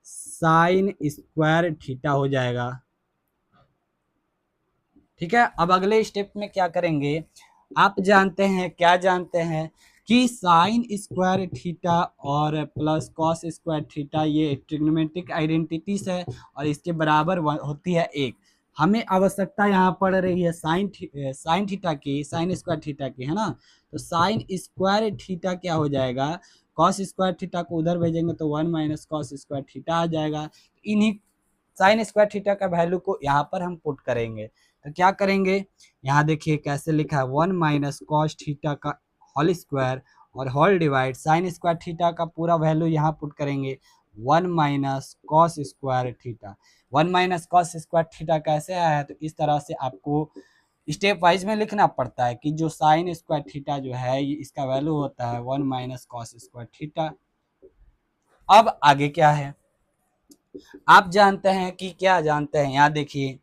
साइन स्क्वायर थीटा हो जाएगा, ठीक है। अब अगले स्टेप में क्या करेंगे, आप जानते हैं, क्या जानते हैं कि साइन स्क्वायर थीटा और प्लस कॉस स्क्वायर थीटा ये ट्रिग्नोमेट्रिक आइडेंटिटीज है और इसके बराबर होती है 1। हमें आवश्यकता यहाँ पड़ रही है साइन थीटा की, साइन स्क्वायर थीटा की, है ना। तो साइन स्क्वायर थीटा क्या हो जाएगा, कॉस स्क्वायर थीटा को उधर भेजेंगे तो 1 माइनस कॉस स्क्वायर थीटा आ जाएगा। इन्हीं साइन स्क्वायर थीटा का वैल्यू को यहाँ पर हम पुट करेंगे। तो क्या करेंगे, यहाँ देखिए कैसे लिखा है, 1 माइनस कॉस थीटा का होल स्क्वायर और whole divide sine square theta का पूरा वैल्यू यहाँ पुट करेंगे 1 minus cos square theta. 1 minus cos square theta कैसे आया है, तो इस तरह से आपको स्टेप वाइज में लिखना पड़ता है कि जो साइन स्क्वायर थीटा जो है ये इसका वैल्यू होता है 1 माइनस कॉस स्क्वायर थीटा। अब आगे क्या है, आप जानते हैं कि, क्या जानते हैं, यहाँ देखिए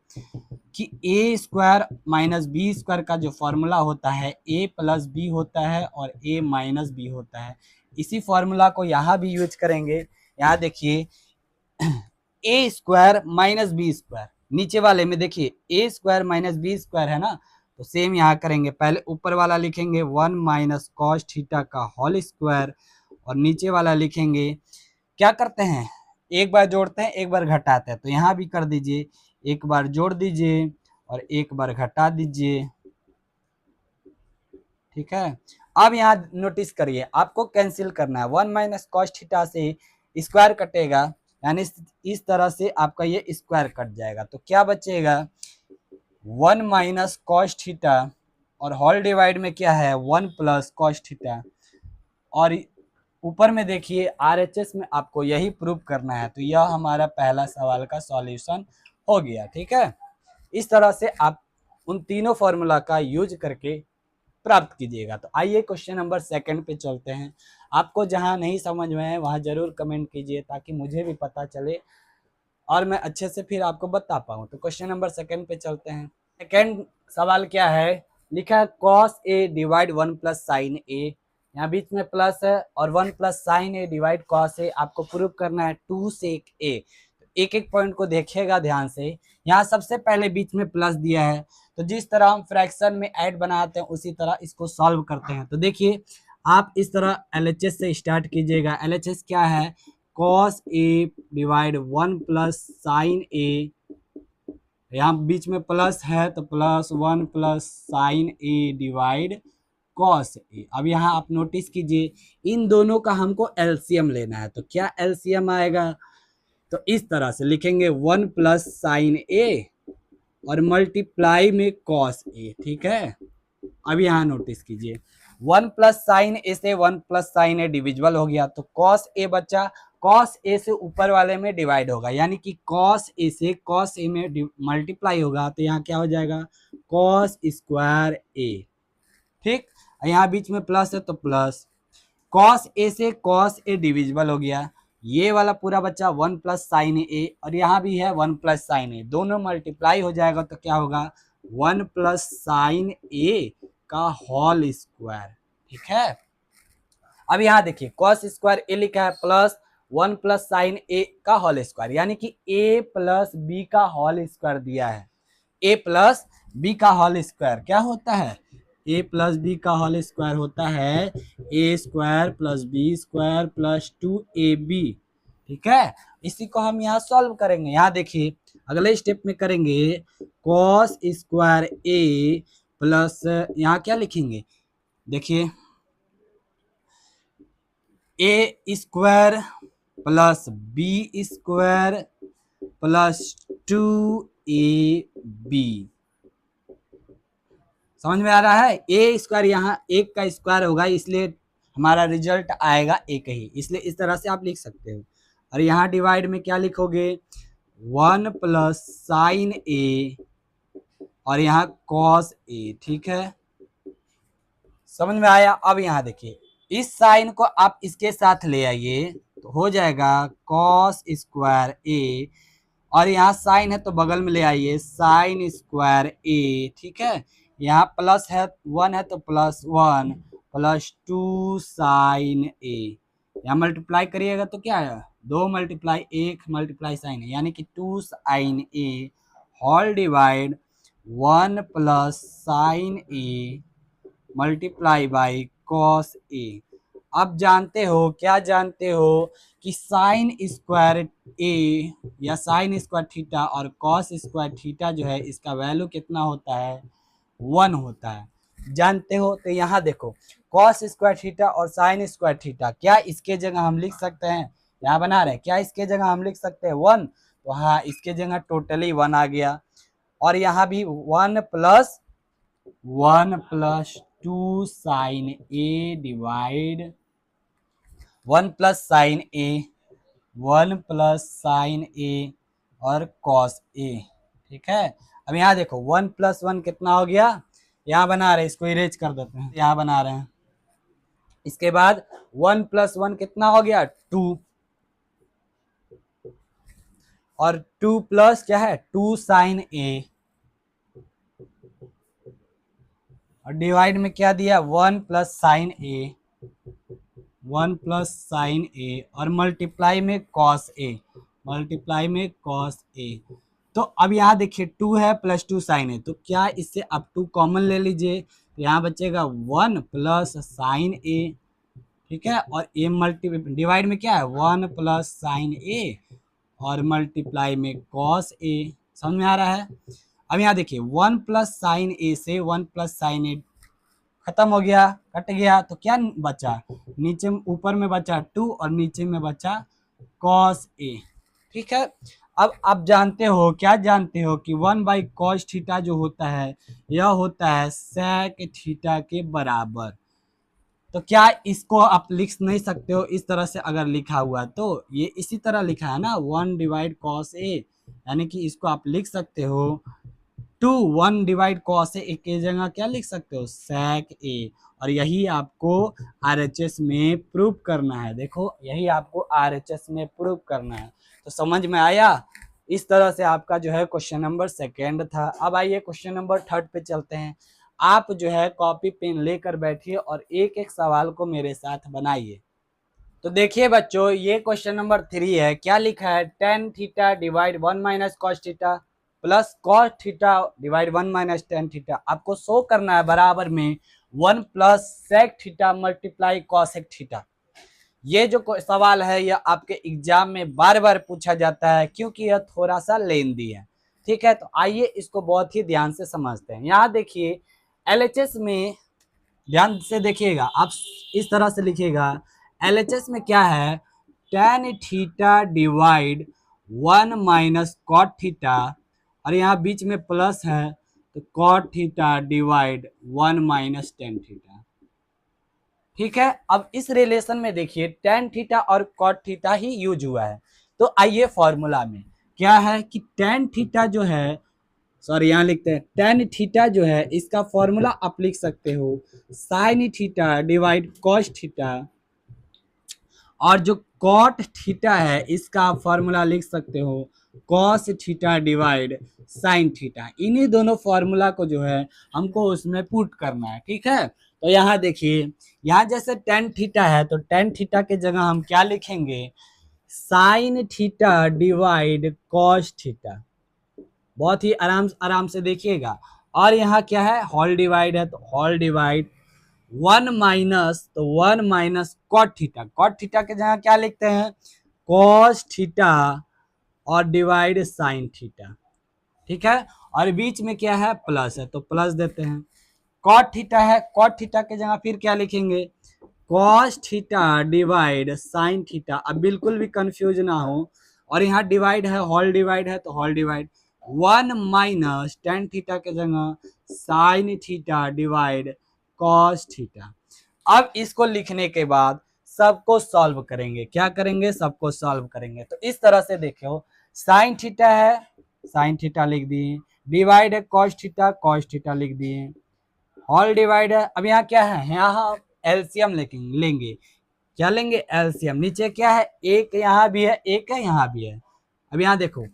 कि A square minus B square का जो फॉर्मूला होता है ए प्लस बी होता है और ए माइनस बी होता है। इसी फॉर्मूला को यहाँ भी यूज करेंगे। यहाँ देखिए ए स्क्वायर माइनस बी स्क्वायर, नीचे वाले में देखिए ए स्क्वायर माइनस बी स्क्वायर है ना, तो सेम यहाँ करेंगे। पहले ऊपर वाला लिखेंगे 1 माइनस कॉस थीटा का होल स्क्वायर, और नीचे वाला लिखेंगे, क्या करते हैं, एक बार जोड़ते हैं एक बार घटाते हैं, तो यहाँ भी कर दीजिए, एक बार जोड़ दीजिए और एक बार घटा दीजिए, ठीक है। अब यहाँ नोटिस करिए, आपको कैंसिल करना है, 1 माइनस कॉस थीटा से स्क्वायर कटेगा, यानी इस तरह से आपका ये स्क्वायर कट जाएगा। तो क्या बचेगा, 1 माइनस कॉस थीटा और होल डिवाइड में क्या है 1 प्लस कॉस थीटा, और ऊपर में देखिए RHS में आपको यही प्रूव करना है। तो यह हमारा पहला सवाल का सॉल्यूशन हो गया, ठीक है। इस तरह से आप उन तीनों फॉर्मूला का यूज करके प्राप्त कीजिएगा। तो आइए क्वेश्चन नंबर 2 पे चलते हैं। आपको जहां नहीं समझ में है वहां जरूर कमेंट कीजिए ताकि मुझे भी पता चले और मैं अच्छे से फिर आपको बता पाऊँ। तो क्वेश्चन नंबर 2 पे चलते हैं। सेकेंड सवाल क्या है, लिखा है कॉस ए डिवाइड 1 प्लस साइन ए, यहाँ बीच में प्लस है, और 1 plus sine a divide cos ए, आपको प्रूव करना है 2 सेक ए। एक एक पॉइंट को देखिएगा ध्यान से। यहाँ सबसे पहले बीच में प्लस दिया है, तो जिस तरह हम फ्रैक्शन में ऐड बनाते हैं उसी तरह इसको सॉल्व करते हैं। तो देखिए आप इस तरह LHS से स्टार्ट कीजिएगा। LHS क्या है, कॉस ए डिवाइड 1 प्लस साइन ए, यहाँ बीच में प्लस है तो plus 1 plus sine a divide cos A. अब यहाँ आप नोटिस कीजिए, इन दोनों का हमको एलसीएम लेना है, तो क्या एलसीएम आएगा, तो इस तरह से लिखेंगे 1 प्लस साइन ए और मल्टीप्लाई में कॉस ए। ठीक है, अब यहाँ नोटिस कीजिए 1 प्लस साइन ए से 1 प्लस साइन ए डिविजिबल हो गया, तो कॉस ए बचा, कॉस ए से ऊपर वाले में डिवाइड होगा, यानी कि कॉस ए से कॉस ए में मल्टीप्लाई होगा, तो यहाँ क्या हो जाएगा कॉस स्क्वायर ए। ठीक, यहाँ बीच में प्लस है तो प्लस, कॉस ए से कॉस ए डिविजिबल हो गया, ये वाला पूरा बच्चा 1 प्लस साइन ए, और यहाँ भी है 1 प्लस साइन ए, दोनों मल्टीप्लाई हो जाएगा तो क्या होगा 1 प्लस साइन ए का होल स्क्वायर। ठीक है, अब यहाँ देखिए कॉस स्क्वायर ए लिखा है प्लस 1 प्लस साइन ए का होल स्क्वायर, यानी कि ए प्लस बी का होल स्क्वायर दिया है। ए प्लस बी का होल स्क्वायर क्या होता है, ए प्लस बी का होल स्क्वायर होता है A square plus B square plus 2ab। ठीक है, इसी को हम यहाँ सॉल्व करेंगे। यहाँ देखिए अगले स्टेप में करेंगे कॉस स्क्वायर ए प्लस, यहाँ क्या लिखेंगे, देखिए ए square plus B square plus 2ab। समझ में आ रहा है, ए स्क्वायर यहाँ एक का स्क्वायर होगा, इसलिए हमारा रिजल्ट आएगा एक ही, इसलिए इस तरह से आप लिख सकते हो। और यहाँ डिवाइड में क्या लिखोगे 1 प्लस साइन ए और यहाँ कॉस ए। ठीक है, समझ में आया। अब यहाँ देखिए इस साइन को आप इसके साथ ले आइए तो हो जाएगा कॉस स्क्वायर ए, और यहाँ साइन है तो बगल में ले आइए साइन स्क्वायर ए। ठीक है, यहाँ प्लस है 1 है तो प्लस 1 प्लस 2 साइन ए, यहाँ मल्टीप्लाई करिएगा तो क्या है 2 मल्टीप्लाई 1 मल्टीप्लाई साइन ए, यानी कि 2 sine A whole divide 1 plus sine A multiply by cos A. अब जानते हो, क्या जानते हो कि साइन स्क्वायर ए या साइन स्क्वायर थीटा और कॉस स्क्वायर थीटा जो है इसका वैल्यू कितना होता है 1 होता है, जानते हो। तो यहाँ देखो कॉस स्क्वायर थीटा और साइन स्क्वायर थीटा, क्या इसके जगह हम लिख सकते हैं, यहाँ बना रहे हैं, क्या इसके जगह हम लिख सकते हैं 1, तो हाँ इसके जगह टोटली 1 आ गया। और यहाँ भी 1 plus 2 sine a divide 1 plus sine A, 1 plus sine A और कॉस ए। ठीक है, अब यहाँ देखो 1 प्लस 1 कितना हो गया, यहाँ बना रहे हैं, इसको इरेज कर देते हैं, यहाँ बना रहे हैं। इसके बाद 1 प्लस 1 कितना हो गया 2, और 2 प्लस क्या है 2 साइन ए, और डिवाइड में क्या दिया 1 plus sine A, 1 plus sine A और मल्टीप्लाई में कॉस ए, मल्टीप्लाई में कॉस ए। तो अब यहाँ देखिए 2 है प्लस 2 साइन है, तो क्या इससे अब 2 कॉमन ले लीजिए, तो यहाँ बचेगा 1 प्लस साइन ए। ठीक है, और ए डिवाइड में क्या है 1 प्लस साइन ए और मल्टीप्लाई में कॉस ए। समझ में आ रहा है। अब यहाँ देखिए 1 प्लस साइन ए से 1 प्लस साइन ए खत्म हो गया, कट गया, तो क्या बचा नीचे ऊपर में बचा 2 और नीचे में बचा कॉस ए। ठीक है, अब आप जानते हो, क्या जानते हो कि 1 बाई कॉस थीटा जो होता है यह होता है सेक थीटा के बराबर। तो क्या इसको आप लिख नहीं सकते हो इस तरह से, अगर लिखा हुआ तो ये इसी तरह लिखा है ना 1 डिवाइड कॉस ए, यानी कि इसको आप लिख सकते हो 2 1 डिवाइड कॉस ए के जगह क्या लिख सकते हो सेक ए, और यही आपको आरएचएस में प्रूव करना है। देखो यही आपको आरएचएस में प्रूव करना है। तो समझ में आया, इस तरह से आपका जो है क्वेश्चन नंबर 2 था। अब आइए क्वेश्चन नंबर 3 पे चलते हैं। आप जो है कॉपी पेन लेकर बैठिए और एक एक सवाल को मेरे साथ बनाइए। तो देखिए बच्चों, ये क्वेश्चन नंबर 3 है। क्या लिखा है tan theta divide 1 minus cos theta plus cos theta divide 1 minus tan theta. आपको शो करना है बराबर में 1 plus sec theta multiply cosec theta. ये जो सवाल है यह आपके एग्जाम में बार बार पूछा जाता है, क्योंकि यह थोड़ा सा लेंदी है। ठीक है, तो आइए इसको बहुत ही ध्यान से समझते हैं। यहाँ देखिए एलएचएस में ध्यान से देखिएगा, आप इस तरह से लिखिएगा, एलएचएस में क्या है, tan theta divide 1 minus cot theta, और यहाँ बीच में प्लस है तो cot theta divide 1 minus tan theta. ठीक है, अब इस रिलेशन में देखिए tan थीटा और कॉट थीटा ही यूज हुआ है। तो आइए फॉर्मूला में क्या है कि tan थीटा जो है, सॉरी यहाँ लिखते हैं tan थीटा जो है, इसका फॉर्मूला आप लिख सकते हो sin theta divide cos theta, और जो cot थीटा है इसका फॉर्मूला लिख सकते हो cos theta divide sin theta. इन्हीं दोनों फॉर्मूला को जो है हमको उसमें पुट करना है। ठीक है, तो यहाँ देखिए, यहाँ जैसे tan थीटा है तो tan थीटा के जगह हम क्या लिखेंगे, sin theta divide cos theta. बहुत ही आराम से देखिएगा। और यहाँ क्या है, होल डिवाइड है तो होल डिवाइड 1 माइनस, तो 1 minus cot theta, cot theta के जगह क्या लिखते हैं, कॉस थीटा, और डिवाइड साइन थीटा। ठीक है, और बीच में क्या है, प्लस है तो प्लस देते हैं। कॉट थीटा है, कॉट थीटा के जगह फिर क्या लिखेंगे, cos theta divide sine theta. अब बिल्कुल भी कंफ्यूज ना हो, और यहाँ डिवाइड है, होल डिवाइड है तो whole divide 1 minus tan theta के जगह sine theta divide cos theta. अब इसको लिखने के बाद सबको सॉल्व करेंगे, क्या करेंगे, सबको सॉल्व करेंगे। तो इस तरह से देखो, साइन थीटा है, साइन थीटा लिख दिए, डिवाइड है कॉस थीटा लिख दिए, होल डिवाइड है। अब यहाँ क्या है, यहाँ एलसीएम लेंगे, क्या लेंगे, एलसीएम। नीचे क्या है, एक यहाँ भी है, एक है यहाँ भी है। अब यहाँ देखो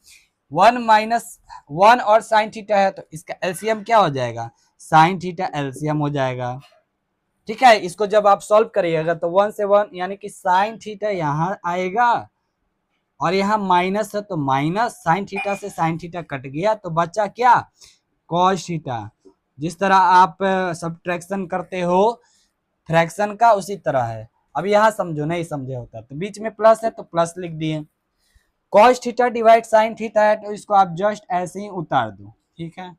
1 माइनस 1 और साइन थीटा है तो इसका एलसीएम क्या हो जाएगा, साइन थीटा एलसीएम हो जाएगा। ठीक है, इसको जब आप सॉल्व करिएगा तो 1 से 1 यानी कि साइन थीटा यहाँ आएगा, और यहाँ माइनस है तो माइनस, साइन थीटा से साइन थीटा कट गया तो बचा क्या, कॉस थीटा। जिस तरह आप सब्ट्रैक्शन करते हो फ्रैक्शन का, उसी तरह है। अब यहाँ समझो, नहीं समझे होता तो बीच में प्लस है तो प्लस लिख दिए। Cos theta divide sine theta है तो इसको आप जस्ट ऐसे ही उतार दो। ठीक है,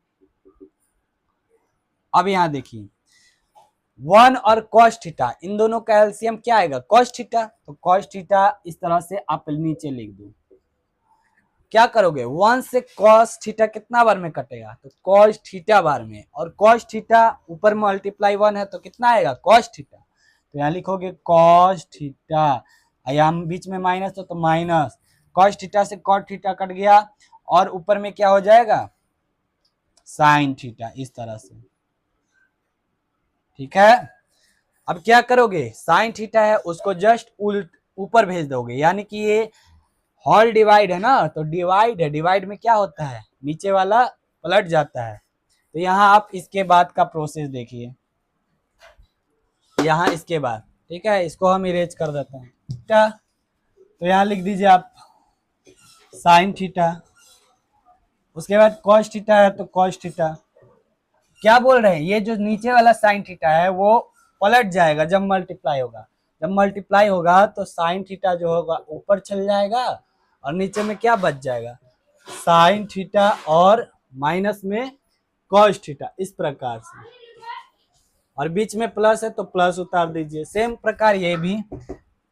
अब यहाँ देखिए 1 और cos थीटा, इन दोनों का एलसीएम क्या आएगा, cos थीटा। तो cos थीटा इस तरह से आप नीचे लिख दो। क्या करोगे, 1 से cos थीटा कितना बार में कटेगा, तो cos थीटा बार में, और cos थीटा ऊपर में मल्टीप्लाई 1 है तो कितना आएगा, cos थीटा। तो यहाँ लिखोगे cos थीटा, यहाँ बीच में माइनस तो माइनस, cos थीटा से cot थीटा कट गया, और ऊपर में क्या हो जाएगा, sin थीटा, इस तरह से। ठीक है, अब क्या करोगे, साइन थीटा है उसको जस्ट ऊपर भेज दोगे, यानी कि ये होल डिवाइड है ना, तो डिवाइड है, डिवाइड में क्या होता है, नीचे वाला पलट जाता है। तो यहाँ आप इसके बाद का प्रोसेस देखिए, यहाँ इसके बाद, ठीक है, इसको हम इरेज कर देते हैं। थीटा, तो यहाँ लिख दीजिए आप साइन थीटा, उसके बाद कॉस थीटा है तो कॉस थीटा। क्या बोल रहे हैं, ये जो नीचे वाला साइन थीटा है वो पलट जाएगा जब मल्टीप्लाई होगा, जब मल्टीप्लाई होगा तो साइन थीटा जो होगा ऊपर चल जाएगा, और नीचे में क्या बच जाएगा, साइन थीटा, और माइनस में कॉस थीटा, इस प्रकार से। और बीच में प्लस है तो प्लस उतार दीजिए। सेम प्रकार ये भी,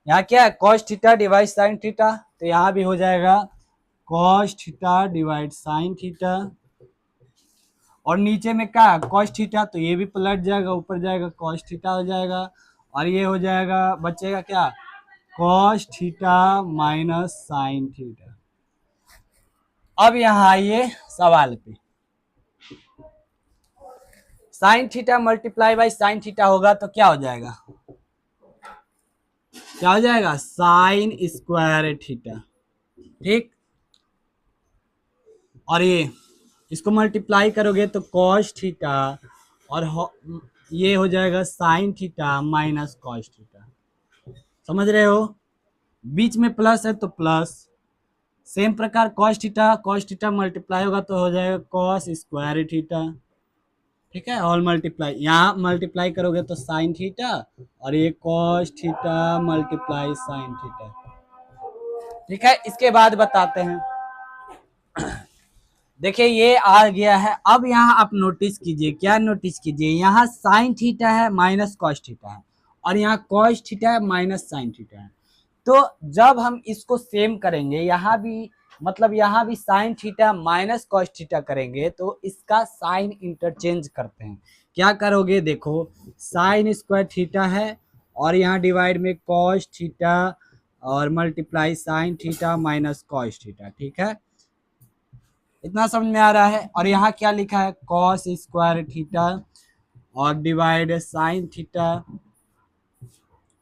यहाँ क्या है, cos theta divide sine theta, तो यहाँ भी हो जाएगा cos theta divide sine theta, और नीचे में क्या, कॉस थीटा, तो ये भी पलट जाएगा, ऊपर जाएगा कॉस थीटा हो जाएगा, और ये हो जाएगा, बचेगा क्या, cos theta minus sine theta. अब यहाँ आइए सवाल पे, sine theta multiply by sine theta होगा तो क्या हो जाएगा, क्या हो जाएगा, साइन स्क्वायर थीटा। ठीक, और इसको मल्टीप्लाई करोगे तो कॉस थीटा, और ये हो जाएगा sign theta minus cos theta. समझ रहे हो, बीच में प्लस है तो प्लस। सेम प्रकार कॉस थीटा मल्टीप्लाई होगा तो हो जाएगा कॉस स्क्वायर थीटा। ठीक है, ऑल मल्टीप्लाई, यहाँ मल्टीप्लाई करोगे तो साइन थीटा, और ये cos theta multiply sign theta. ठीक है, इसके बाद बताते हैं देखिए ये आ गया है। अब यहाँ आप नोटिस कीजिए, क्या नोटिस कीजिए, यहाँ साइन थीटा है माइनस कॉस थीटा है, और यहाँ कॉस थीटा है माइनस साइन थीटा है। तो जब हम इसको सेम करेंगे, यहाँ भी मतलब यहाँ भी sign theta minus cos theta करेंगे, तो इसका साइन इंटरचेंज करते हैं। क्या करोगे, देखो साइन स्क्वायर थीटा है और यहाँ डिवाइड में कॉस थीटा और multiply sign theta minus cos theta, ठीक है, इतना समझ में आ रहा है। और यहाँ क्या लिखा है, कॉस स्क्वायर थीटा और डिवाइड साइन थीटा,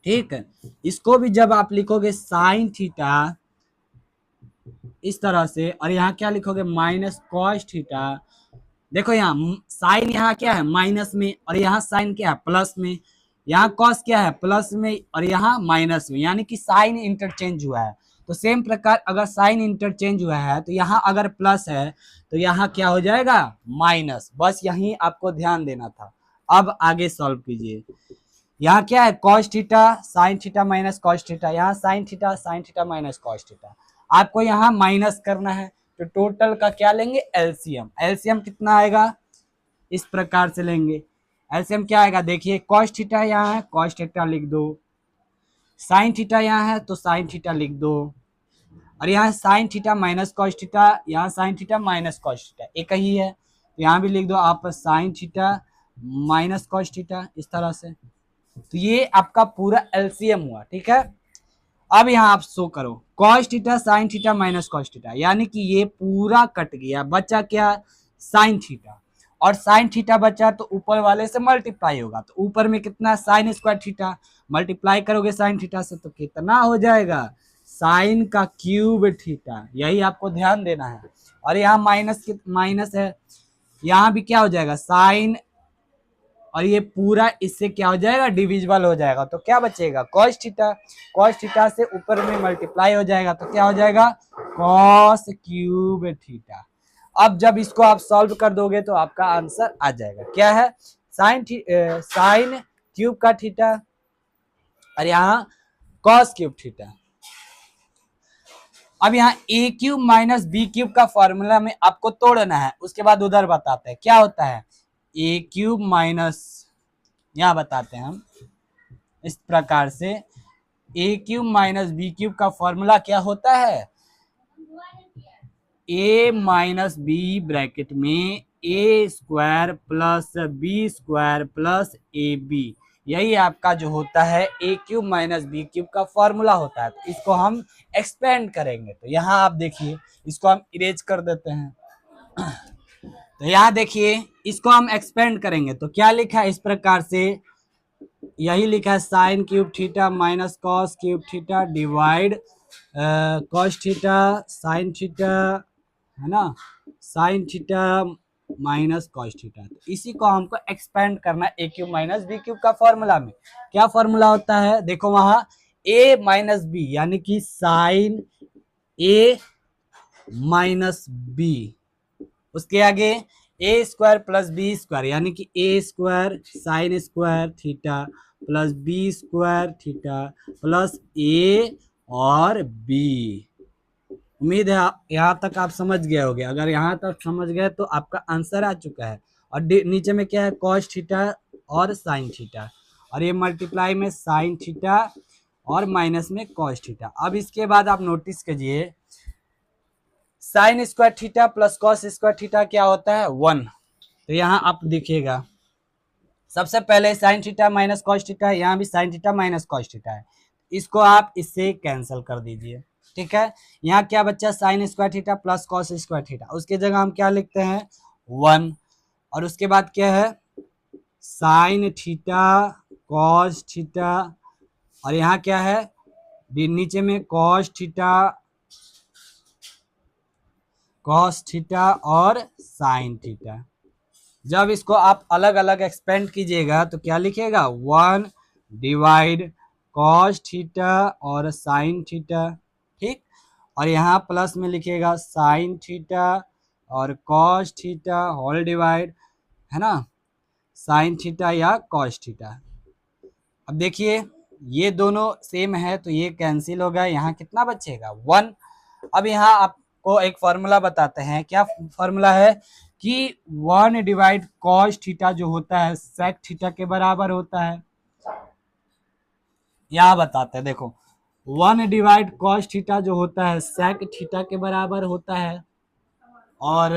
ठीक है। इसको भी जब आप लिखोगे साइन थीटा इस तरह से, और यहाँ क्या लिखोगे माइनस कॉस थीटा, देखो यहाँ साइन यहाँ क्या है माइनस में, और यहाँ साइन क्या है प्लस में, यहाँ कॉस क्या है प्लस में, और यहाँ माइनस में, यानी कि साइन इंटरचेंज हुआ है। तो सेम प्रकार अगर साइन इंटरचेंज हुआ है तो यहाँ अगर प्लस है तो यहाँ क्या हो जाएगा माइनस, बस यही आपको ध्यान देना था। अब आगे सॉल्व कीजिए। यहाँ क्या है cos theta sine theta minus cos theta, यहाँ sine theta minus cos theta, आपको यहाँ माइनस करना है। तो टोटल का क्या लेंगे एलसीएम, एलसीएम कितना आएगा इस प्रकार से लेंगे। एलसीएम क्या आएगा, देखिए कॉस थीटा यहाँ है कॉस थीटा लिख दो, साइन थीटा यहाँ है तो साइन थीटा लिख दो, और यहाँ sine theta minus cos theta, यहाँ sine theta minus cos theta एक ही है, तो यहाँ भी लिख दो आप sine theta minus cos theta इस तरह से। तो ये आपका पूरा एलसीएम हुआ, ठीक है। अब यहाँ आप शो करो cos theta sine theta minus cos theta, यानी कि ये पूरा कट गया, बचा क्या साइन थीटा, और साइन थीटा बचा तो ऊपर वाले से मल्टीप्लाई होगा, तो ऊपर में कितना साइन स्क्वायर थीटा, मल्टीप्लाई करोगे साइन थीटा से तो कितना हो जाएगा साइन का क्यूब थीटा, यही आपको ध्यान देना है। और यहाँ माइनस है, यहाँ भी क्या हो जाएगा साइन, और ये पूरा इससे क्या हो जाएगा डिविजिबल हो जाएगा, तो क्या बचेगा कॉस थीटा, कॉस थीटा से ऊपर में मल्टीप्लाई हो जाएगा तो क्या हो जाएगा कॉस क्यूब थीटा। अब जब इसको आप सॉल्व कर दोगे तो आपका आंसर आ जाएगा, क्या है साइन क्यूब का थीटा और यहाँ कॉस क्यूब थीटा। अब यहाँ ए क्यूब माइनस बी क्यूब का फॉर्मूला में आपको तोड़ना है, उसके बाद उधर बताते हैं क्या होता है ए क्यूब माइनस, यहाँ बताते हैं हम इस प्रकार से A cube minus B cube का फॉर्मूला क्या होता है ए माइनस बी ब्रैकेट में A square plus B square plus A B, यही आपका जो होता है A cube minus B cube का फॉर्मूला होता है। तो इसको हम एक्सपेंड करेंगे, तो यहाँ आप देखिए इसको हम इरेज कर देते हैं। तो यहाँ देखिए इसको हम एक्सपेंड करेंगे तो क्या लिखा है इस प्रकार से, यही लिखा है sign cube theta minus cos cube theta divide cos theta sine theta, है ना, sign theta minus cos theta. तो इसी को हमको एक्सपेंड करना है A cube minus B cube का फॉर्मूला में। क्या फॉर्मूला होता है देखो वहां ए माइनस बी, यानी कि साइन ए माइनस बी, उसके आगे A square plus B square, यानी कि A square sine square theta plus B square theta plus A और बी। उम्मीद है यहाँ तक आप समझ गए होंगे, अगर यहाँ तक समझ गए तो आपका आंसर आ चुका है। और नीचे में क्या है कॉस थीटा और साइन थीटा, और ये मल्टीप्लाई में साइन थीटा और माइनस में कॉस थीटा। अब इसके बाद आप नोटिस कीजिए sign square theta plus cos square theta क्या होता है 1। तो यहाँ आप देखिएगा सबसे पहले sign theta minus cos theta, यहाँ भी sign theta minus cos theta है, इसको आप इससे कैंसिल कर दीजिए, ठीक है। यहाँ क्या बच्चा sign square theta plus cos square theta, उसकी जगह हम क्या लिखते हैं 1, और उसके बाद क्या है साइन थीटा कॉस थीटा, और यहाँ क्या है नीचे में कॉस थीटा और साइन थीटा। जब इसको आप अलग अलग एक्सपेंड कीजिएगा तो क्या लिखिएगा 1 डिवाइड कॉस थीटा और साइन थीटा, ठीक, और यहाँ प्लस में लिखिएगा साइन थीटा और कॉस थीटा होल डिवाइड, है ना, साइन थीटा या कॉस थीटा। अब देखिए ये दोनों सेम है तो ये कैंसिल हो गया, यहाँ कितना बचेगा 1। अब यहाँ आप आपको एक फॉर्मूला बताते हैं। क्या फॉर्मूला है कि 1 डिवाइड कॉस थीटा जो होता है सेक थीटा के बराबर होता है। यहाँ बताते हैं, देखो 1 डिवाइड कॉस थीटा जो होता है सेक थीटा के बराबर होता है, और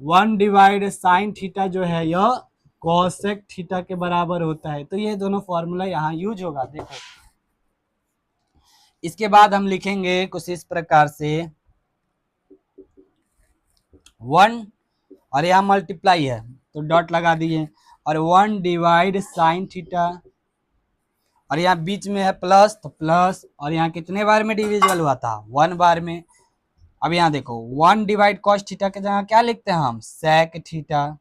1 डिवाइड साइन थीटा जो है यह कॉसेक थीटा के बराबर होता है। तो ये दोनों फॉर्मूला यहाँ यूज होगा। देखो इसके बाद हम लिखेंगे कुछ इस प्रकार से 1 और यहाँ मल्टीप्लाई है तो डॉट लगा दिए, और 1 डिवाइड साइन थीटा, और यहाँ बीच में है प्लस तो प्लस, और यहाँ कितने बार में डिविजिबल हुआ था 1 बार में। अब यहाँ देखो 1 डिवाइड कॉस थीटा के जगह क्या लिखते हैं हम सेक थीटा,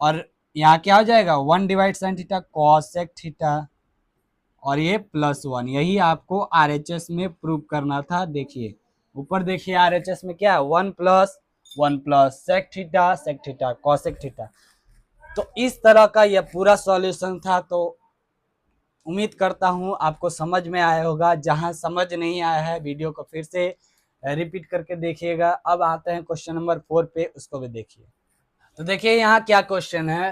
और यहाँ क्या हो जाएगा 1 divide sine theta cosec theta, और ये +1। यही आपको आरएचएस में प्रूव करना था। देखिए ऊपर देखिए आरएचएस में क्या है 1 plus sec theta cosec theta. तो इस तरह का यह पूरा सॉल्यूशन था। तो उम्मीद करता हूं आपको समझ में आया होगा। जहां समझ नहीं आया है वीडियो को फिर से रिपीट करके देखिएगा। अब आते हैं क्वेश्चन नंबर 4 पे, उसको भी देखिए। तो देखिए यहाँ क्या क्वेश्चन है।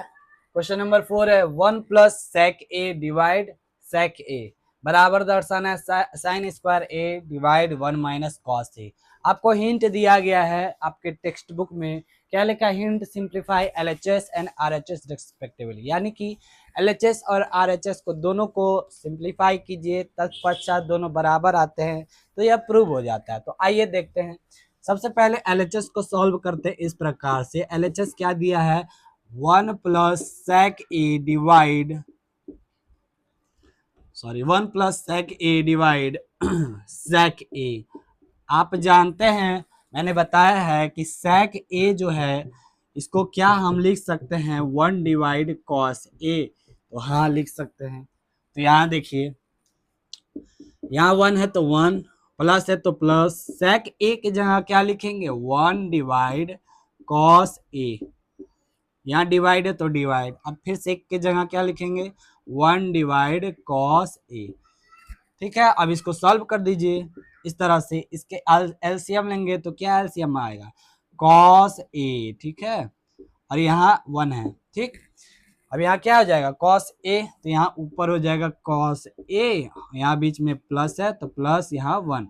क्वेश्चन नंबर 4 है 1 प्लस सेक ए डिवाइड सेक ए बराबर दर्शाना है sign square A divide 1 minus cos ए। आपको हिंट दिया गया है आपके टेक्स्ट बुक में। क्या लिखा है? Hint simplify LHS and RHS respectively, यानी कि एलएचएस और आरएचएस को दोनों को सिंप्लीफाई कीजिए, तत्पश्चात दोनों बराबर आते हैं तो यह प्रूव हो जाता है। तो आइए देखते हैं। सबसे पहले एलएचएस को सॉल्व करते हैं इस प्रकार से। एलएचएस क्या दिया है 1 प्लस सेक ए डिवाइड 1 प्लस सेक ए डिवाइड सेक ए। आप जानते हैं मैंने बताया है कि सेक ए जो है इसको क्या हम लिख सकते हैं 1 डिवाइड कॉस ए। तो हाँ लिख सकते हैं। तो यहाँ देखिए यहाँ 1 है तो 1, प्लस है तो प्लस, सेक ए की जगह क्या लिखेंगे 1 डिवाइड कॉस ए। यहाँ डिवाइड है तो डिवाइड, अब फिर सेक की जगह क्या लिखेंगे 1 डिवाइड कॉस ए। ठीक है, अब इसको सॉल्व कर दीजिए इस तरह से। इसके एलसीएम लेंगे तो क्या एलसीएम आएगा कॉस ए। ठीक है, और यहाँ 1 है। ठीक, अब यहाँ क्या हो जाएगा कॉस ए, तो यहाँ ऊपर हो जाएगा कॉस ए, यहाँ बीच में प्लस है तो प्लस यहाँ 1,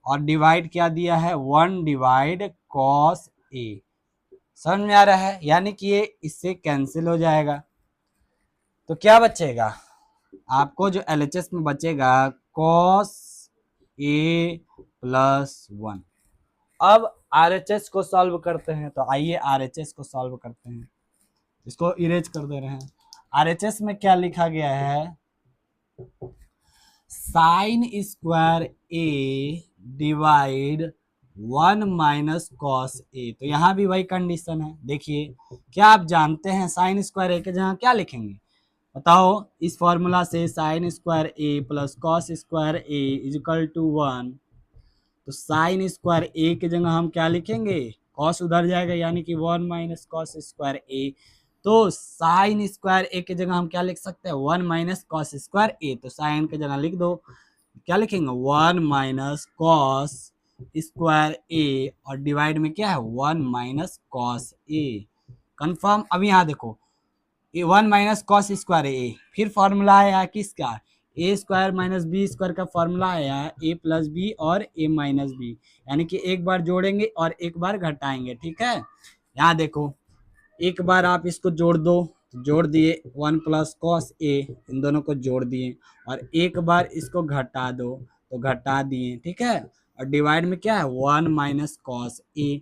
और डिवाइड क्या दिया है 1 डिवाइड कॉस ए। समझ में आ रहा है? यानी कि ये इससे कैंसिल हो जाएगा। तो क्या बचेगा आपको, जो एलएचएस में बचेगा कॉस ए प्लस 1। अब आरएचएस को सॉल्व करते हैं। तो आइए आरएचएस को सॉल्व करते हैं। इसको इरेज कर दे रहे हैं। आरएचएस में क्या लिखा गया है sign square A divide 1 minus cos ए। तो यहाँ भी वही कंडीशन है। देखिए क्या आप जानते हैं साइन स्क्वायर ए के जगह क्या लिखेंगे बताओ? इस फॉर्मूला से sine square a plus cos square a is equal to 1। तो साइन स्क्वायर ए की जगह हम क्या लिखेंगे कॉस उधर जाएगा, यानी कि 1 माइनस कॉस स्क्वायर ए। तो साइन स्क्वायर ए की जगह हम क्या लिख सकते हैं 1 माइनस कॉस स्क्वायर ए। तो साइन की जगह लिख दो, क्या लिखेंगे 1 माइनस कॉस स्क्वायर ए, और डिवाइड में क्या है 1 माइनस कॉस ए। कंफर्म? अब यहाँ देखो 1 माइनस कॉस स्क्वायर ए, फिर फॉर्मूला आया किसका ए स्क्वायर माइनस बी स्क्वायर का फॉर्मूला आया ए प्लस बी और ए माइनस बी, यानी कि एक बार जोड़ेंगे और एक बार घटाएंगे। ठीक है, यहाँ देखो एक बार आप इसको जोड़ दो तो जोड़ दिए 1 प्लस कॉस ए, इन दोनों को जोड़ दिए, और एक बार इसको घटा दो तो घटा दिए। ठीक है, और डिवाइड में क्या है 1 माइनस कॉस ए।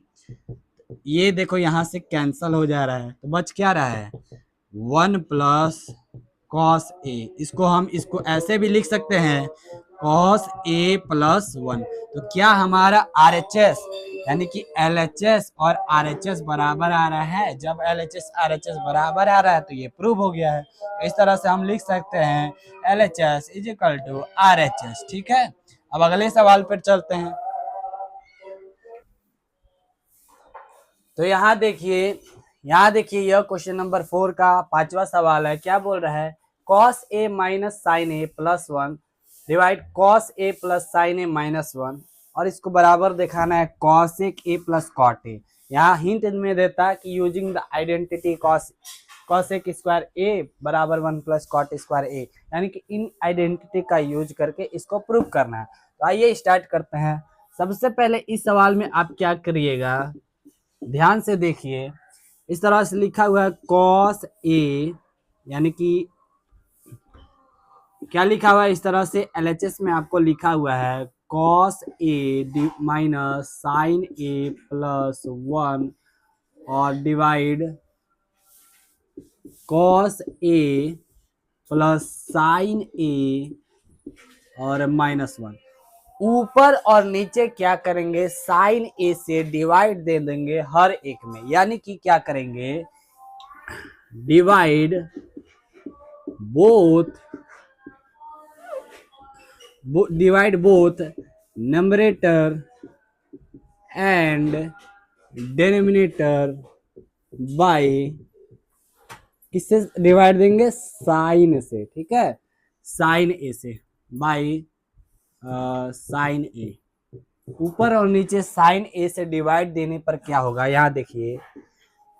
ये देखो यहाँ से कैंसल हो जा रहा है तो बच क्या रहा है 1 प्लस कॉस ए। इसको हम इसको ऐसे भी लिख सकते हैं कॉस ए प्लस 1। तो क्या हमारा आरएचएस यानी कि एलएचएस और आरएचएस बराबर आ रहा है? जब एलएचएस आरएचएस बराबर आ रहा है तो ये प्रूव हो गया है। तो इस तरह से हम लिख सकते हैं LHS is equal to RHS. ठीक है, अब अगले सवाल पर चलते हैं। तो यहाँ देखिए यह क्वेश्चन नंबर 4 का 5वां सवाल है। क्या बोल रहा है cos A minus sine A plus 1 divide cos A plus sine A minus 1। और इसको बराबर दिखाना है कॉसेक ए प्लस कॉट ए। यहाँ हिंट में देता है कि using the identity cosec square A बराबर 1 प्लस कॉट स्क्वायर ए, यानी कि इन आइडेंटिटी का यूज करके इसको प्रूव करना है। तो आइए स्टार्ट करते हैं। सबसे पहले इस सवाल में आप क्या करिएगा, ध्यान से देखिए। इस तरह से लिखा हुआ है कॉस ए, यानी कि क्या लिखा हुआ है इस तरह से, एलएचएस में आपको लिखा हुआ है cos A minus sine A plus 1 और divide cos A plus sine A और माइनस 1। ऊपर और नीचे क्या करेंगे, साइन ए से डिवाइड दे देंगे हर एक में, यानी कि क्या करेंगे, divide both numerator and denominator by, किससे डिवाइड देंगे, साइन से, ठीक है, साइन ए से, बाई साइन ए। ऊपर और नीचे साइन ए से डिवाइड देने पर क्या होगा, यहाँ देखिए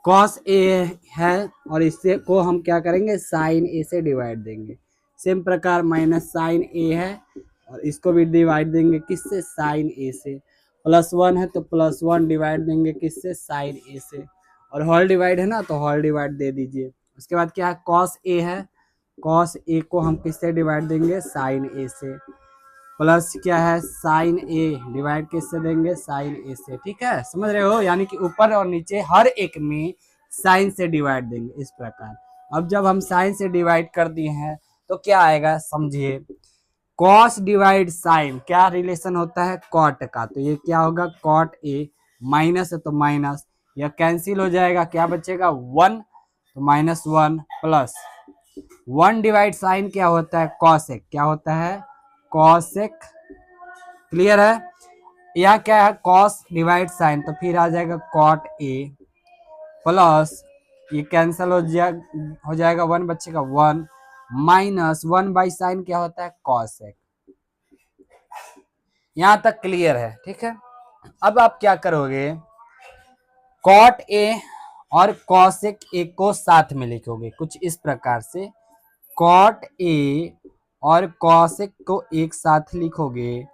कॉस ए है और इससे को हम क्या करेंगे, साइन ए से डिवाइड देंगे। सेम प्रकार माइनस साइन ए है और इसको भी डिवाइड देंगे किससे, साइन ए से। प्लस 1 है तो प्लस 1 डिवाइड देंगे किससे, साइन ए से। और होल डिवाइड है ना, तो होल डिवाइड दे दीजिए। उसके बाद क्या है, कॉस ए है, कॉस ए को हम किससे डिवाइड देंगे, साइन ए से। प्लस क्या है, साइन ए डिवाइड किससे देंगे, साइन ए से, ठीक है, समझ रहे हो। यानी कि ऊपर और नीचे हर एक में साइन से डिवाइड देंगे इस प्रकार। अब जब हम साइन से डिवाइड कर दिए हैं तो क्या आएगा, समझिए, कॉस डिवाइड साइन क्या रिलेशन होता है, कॉट का। तो ये क्या होगा, कॉट ए, माइनस है तो माइनस, यह कैंसिल हो जाएगा, क्या बचेगा 1, तो माइनस 1 प्लस 1 डिवाइड साइन क्या होता है, कॉसेक, क्या होता है, कॉसेक। क्लियर है। यह क्या है, कॉस डिवाइड साइन, तो फिर आ जाएगा कॉट ए प्लस, ये कैंसिल हो जाएगा 1 बचेगा 1 माइनस 1 बाई साइन क्या होता है, कॉसेक। यहां तक क्लियर है, ठीक है। अब आप क्या करोगे, कॉट ए और कॉसेक ए को साथ में लिखोगे कुछ इस प्रकार से, कॉट ए और कॉसेक को एक साथ लिखोगे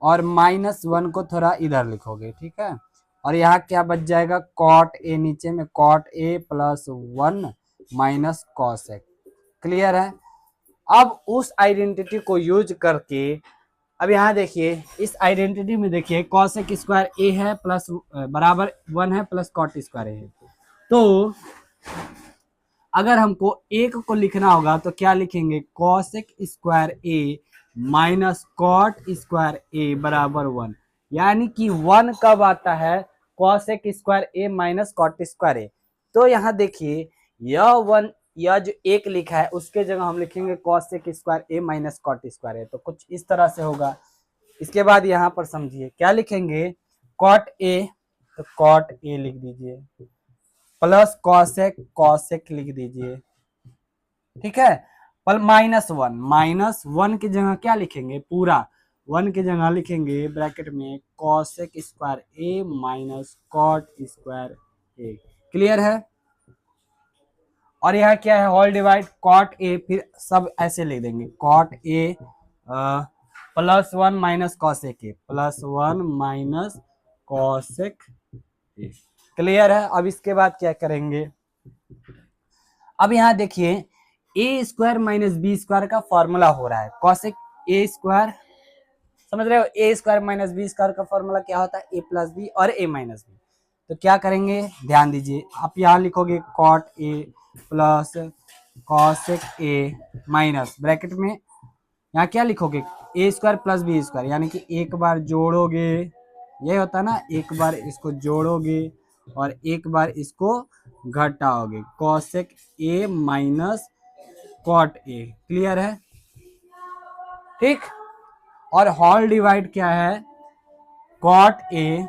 और माइनस 1 को थोड़ा इधर लिखोगे, ठीक है। और यहाँ क्या बच जाएगा, कॉट ए, नीचे में कॉट ए प्लस 1 माइनस कॉसेक। क्लियर है। अब उस आइडेंटिटी को यूज करके, अब यहाँ देखिए इस आइडेंटिटी में देखिए कॉसेक स्क्वायर ए है प्लस बराबर 1 है प्लस कॉट स्क्वायर ए है। तो अगर हमको एक को लिखना होगा तो क्या लिखेंगे, cosec square A minus cot square A बराबर 1। यानी कि 1 कब आता है, cosec square A minus cot square ए। तो यहाँ देखिए यह जो एक लिखा है उसके जगह हम लिखेंगे cosec square A minus cot square ए। तो कुछ इस तरह से होगा। इसके बाद यहाँ पर समझिए क्या लिखेंगे, कॉट ए, तो कॉट ए लिख दीजिए प्लस कॉसेक लिख दीजिए, ठीक है। पर माइनस 1 की जगह क्या लिखेंगे, पूरा 1 की जगह लिखेंगे ब्रैकेट में cosec square A minus cot square A. Clear है। और यह क्या है, होल डिवाइड कॉट ए, फिर सब ऐसे लिख देंगे cot A plus 1 minus cosec A, plus 1 minus cosec a. Clear है। अब इसके बाद क्या करेंगे, अब यहाँ देखिए ए स्क्वायर माइनस बी स्क्वायर का फॉर्मूला हो रहा है, कॉसेक ए स्क्वायर, समझ रहे हो, a square minus B square का फॉर्मूला क्या होता है, ए प्लस बी और ए माइनस बी। तो क्या करेंगे, ध्यान दीजिए, आप यहाँ लिखोगे कॉट ए प्लस कॉसेक ए माइनस ब्रैकेट में यहाँ क्या लिखोगे, a square plus B square, यानी कि एक बार जोड़ोगे, ये होता है ना, एक बार इसको जोड़ोगे और एक बार इसको घटाओगे, cosec A minus cot A. Clear है, ठीक। और होल डिवाइड क्या है, cot A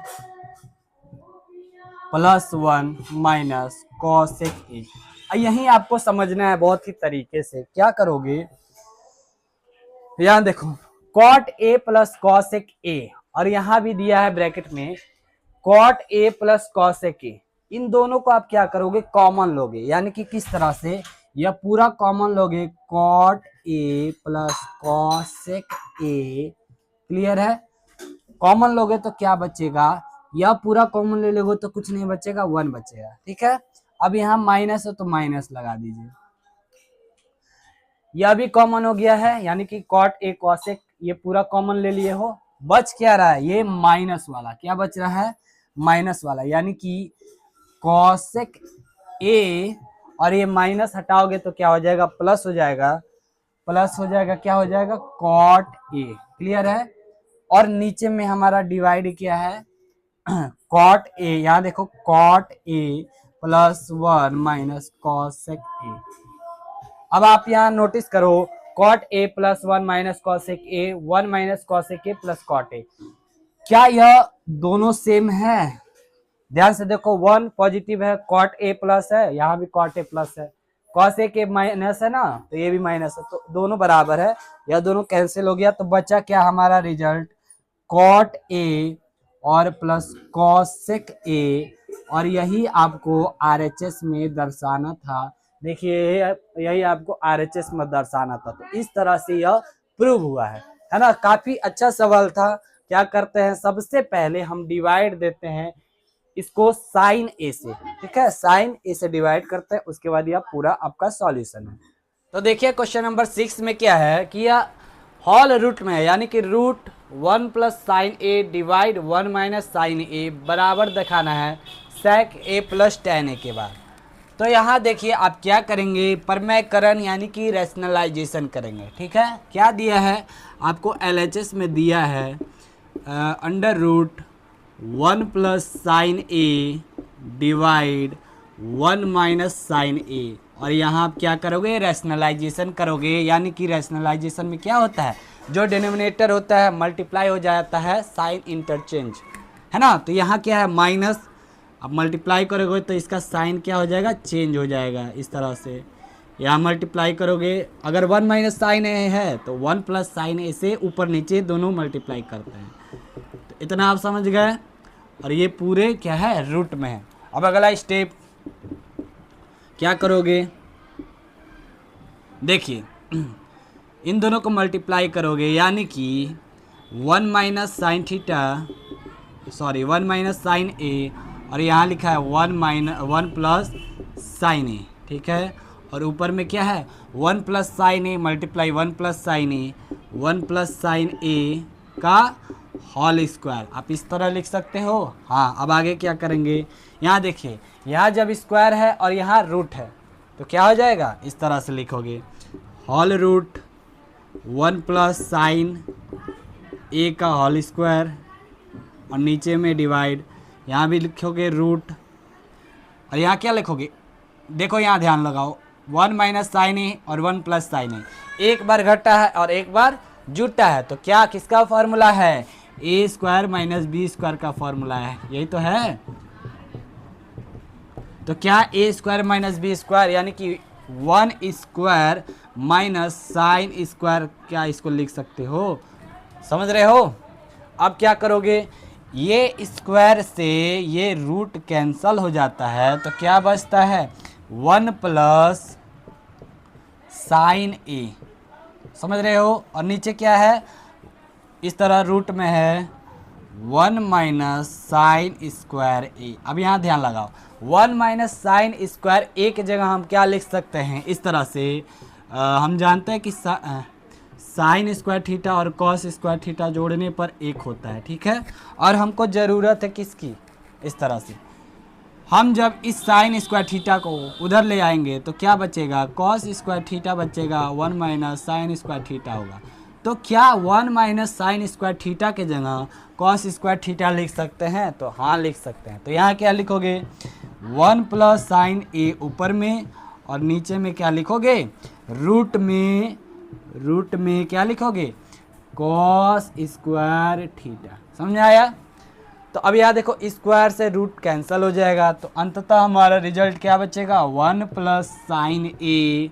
plus 1 minus cosec A. यही आपको समझना है बहुत ही तरीके से। क्या करोगे, यहां देखो cot A plus cosec A और यहाँ भी दिया है ब्रैकेट में cot A plus cosec A. इन दोनों को आप क्या करोगे, कॉमन लोगे, यानी कि किस तरह से, यह पूरा कॉमन लोगे, cot A plus cosec a. Clear है? कॉमन लोगे तो क्या बचेगा, यह पूरा कॉमन ले लोगे तो कुछ नहीं बचेगा, 1 बचेगा। ठीक है, अब यहाँ माइनस है तो माइनस लगा दीजिए। यह भी कॉमन हो गया है, यानी कि कॉट ए कॉसेक ये पूरा कॉमन ले लिए हो। बच क्या रहा है, ये माइनस वाला। क्या बच रहा है, माइनस वाला, यानी कि कॉसेक ए, और ये माइनस हटाओगे तो क्या हो जाएगा, प्लस हो जाएगा। प्लस हो जाएगा, क्या हो जाएगा, कॉट ए। क्लियर है? और नीचे में हमारा डिवाइड किया है कॉट ए, यहाँ देखो cot A plus 1 minus cosec a. अब आप यहाँ नोटिस करो, cot A plus 1 minus cosec a, 1 minus cosec A plus cot a, क्या यह दोनों सेम है? ध्यान से देखो, 1 पॉजिटिव है, कॉट ए प्लस है, यहाँ भी कॉट ए प्लस है, कॉसेक ए माइनस है ना, तो ये भी माइनस है, तो दोनों बराबर है, यह दोनों कैंसिल हो गया। तो बचा क्या हमारा रिजल्ट, कॉट ए और प्लस कॉसेक ए, और यही आपको आरएचएस में दर्शाना था। देखिए यही आपको आरएचएस में दर्शाना था। तो इस तरह से यह प्रूव हुआ है ना। काफी अच्छा सवाल था। क्या करते हैं, सबसे पहले हम डिवाइड देते हैं इसको साइन ए से। ठीक है, साइन ए से डिवाइड करते हैं, उसके बाद यह पूरा आपका सॉल्यूशन है। तो देखिए क्वेश्चन नंबर 6 में क्या है कि यह होल रूट में है, यानी कि root 1 plus sine a divide 1 minus sine ए बराबर दिखाना है सेक ए प्लस टेन ए के बाद। तो यहाँ देखिए आप क्या करेंगे, परमयकरण यानी कि रैशनलाइजेशन करेंगे। ठीक है, क्या दिया है आपको, एलएचएस में दिया है under root 1 plus sine a divide 1 minus sine A, और यहाँ आप क्या करोगे, रैशनलाइजेशन करोगे। यानी कि रैशनलाइजेशन में क्या होता है, जो डिनोमिनेटर होता है मल्टीप्लाई हो जाता है साइन इंटरचेंज, है ना। तो यहाँ क्या है, माइनस, अब मल्टीप्लाई करोगे तो इसका साइन क्या हो जाएगा, चेंज हो जाएगा। इस तरह से यहाँ मल्टीप्लाई करोगे, अगर 1 माइनस साइन ए है तो 1 प्लस साइन ए से ऊपर नीचे दोनों मल्टीप्लाई करते हैं। तो इतना आप समझ गए, और ये पूरे क्या है, रूट में है। अब अगला स्टेप क्या करोगे, देखिए इन दोनों को मल्टीप्लाई करोगे, यानी कि 1 minus sine theta, sorry 1 minus sine A, और यहाँ लिखा है 1 प्लस साइन ए। ठीक है, और ऊपर में क्या है, 1 plus sine A multiply 1 plus sine A, 1 plus sine A का होल स्क्वायर। आप इस तरह लिख सकते हो। हाँ, अब आगे क्या करेंगे, यहाँ देखिए, यहाँ जब स्क्वायर है और यहाँ रूट है तो क्या हो जाएगा, इस तरह से लिखोगे, whole root 1 plus sine A का होल स्क्वायर, और नीचे में डिवाइड, यहाँ भी लिखोगे रूट, और यहाँ क्या लिखोगे, देखो यहाँ ध्यान लगाओ, 1 माइनस साइन ए और 1 प्लस साइन ए, एक बार घटा है और एक बार जुटा है, तो क्या किसका फॉर्मूला है, A square minus B square का फॉर्मूला है, यही तो है। तो क्या ए स्क्वायर माइनस बी स्क्वायर, यानी कि 1 स्क्वायर माइनस साइन स्क्वायर, क्या इसको लिख सकते हो, समझ रहे हो। अब क्या करोगे, ये स्क्वायर से ये रूट कैंसल हो जाता है, तो क्या बचता है, 1 प्लस साइन ए, समझ रहे हो। और नीचे क्या है, इस तरह रूट में है 1 माइनस साइन स्क्वायर ए। अब यहाँ ध्यान लगाओ, 1 माइनस साइन स्क्वायर ए की जगह हम क्या लिख सकते हैं, इस तरह से हम जानते हैं कि साइन स्क्वायर थीटा और कॉस स्क्वायर थीटा जोड़ने पर 1 होता है। ठीक है, और हमको ज़रूरत है किसकी, इस तरह से हम जब इस साइन स्क्वायर थीटा को उधर ले आएंगे तो क्या बचेगा, कॉस स्क्वायर थीटा बचेगा, 1 माइनस साइन स्क्वायर थीटा होगा। तो क्या 1 माइनस साइन स्क्वायर थीटा के जगह कॉस स्क्वायर थीटा लिख सकते हैं, तो हाँ लिख सकते हैं। तो यहाँ क्या लिखोगे, 1 प्लस साइन ए ऊपर में, और नीचे में क्या लिखोगे, रूट में क्या लिखोगे, कॉस स्क्वायर थीटा। समझ आया। तो अब यहाँ देखो, स्क्वायर से रूट कैंसिल हो जाएगा, तो अंततः हमारा रिजल्ट क्या बचेगा, 1 प्लस साइन ए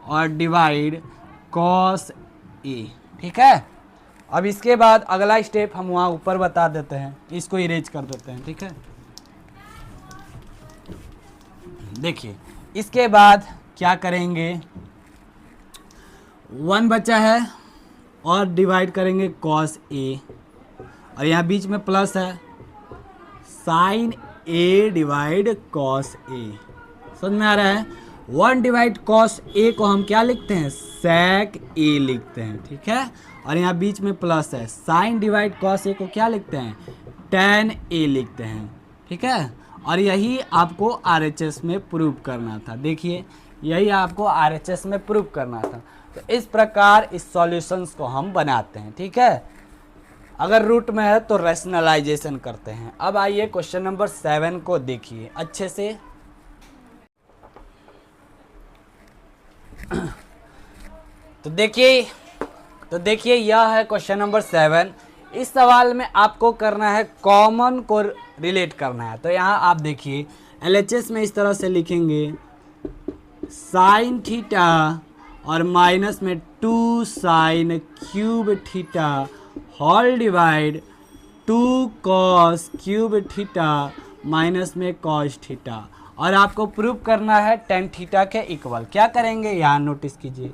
और डिवाइड कॉस ए। ठीक है, अब इसके बाद अगला स्टेप हम वहाँ ऊपर बता देते हैं, इसको इरेज कर देते हैं, ठीक है। देखिए इसके बाद क्या करेंगे, 1 बचा है और डिवाइड करेंगे कॉस ए, और यहाँ बीच में प्लस है, साइन ए डिवाइड कॉस ए। समझ में आ रहा है। 1 डिवाइड कॉस ए को हम क्या लिखते हैं, सेक ए लिखते हैं, ठीक है। और यहाँ बीच में प्लस है, साइन डिवाइड कॉस ए को क्या लिखते हैं, टेन ए लिखते हैं, ठीक है। और यही आपको आरएचएस में प्रूव करना था। देखिए यही आपको आरएचएस में प्रूव करना था। तो इस प्रकार इस सॉल्यूशंस को हम बनाते हैं, ठीक है। अगर रूट में है तो रैशनलाइजेशन करते हैं। अब आइए क्वेश्चन नंबर 7 को देखिए अच्छे से। तो देखिए यह है क्वेश्चन नंबर 7। इस सवाल में आपको करना है कॉमन को रिलेट करना है। तो यहाँ आप देखिए एलएचएस में इस तरह से लिखेंगे, साइन थीटा और माइनस में 2 sine cube theta whole divide 2 cos cube theta minus में कॉस थीटा। और आपको प्रूव करना है टेन थीटा के इक्वल। क्या करेंगे, यहाँ नोटिस कीजिए,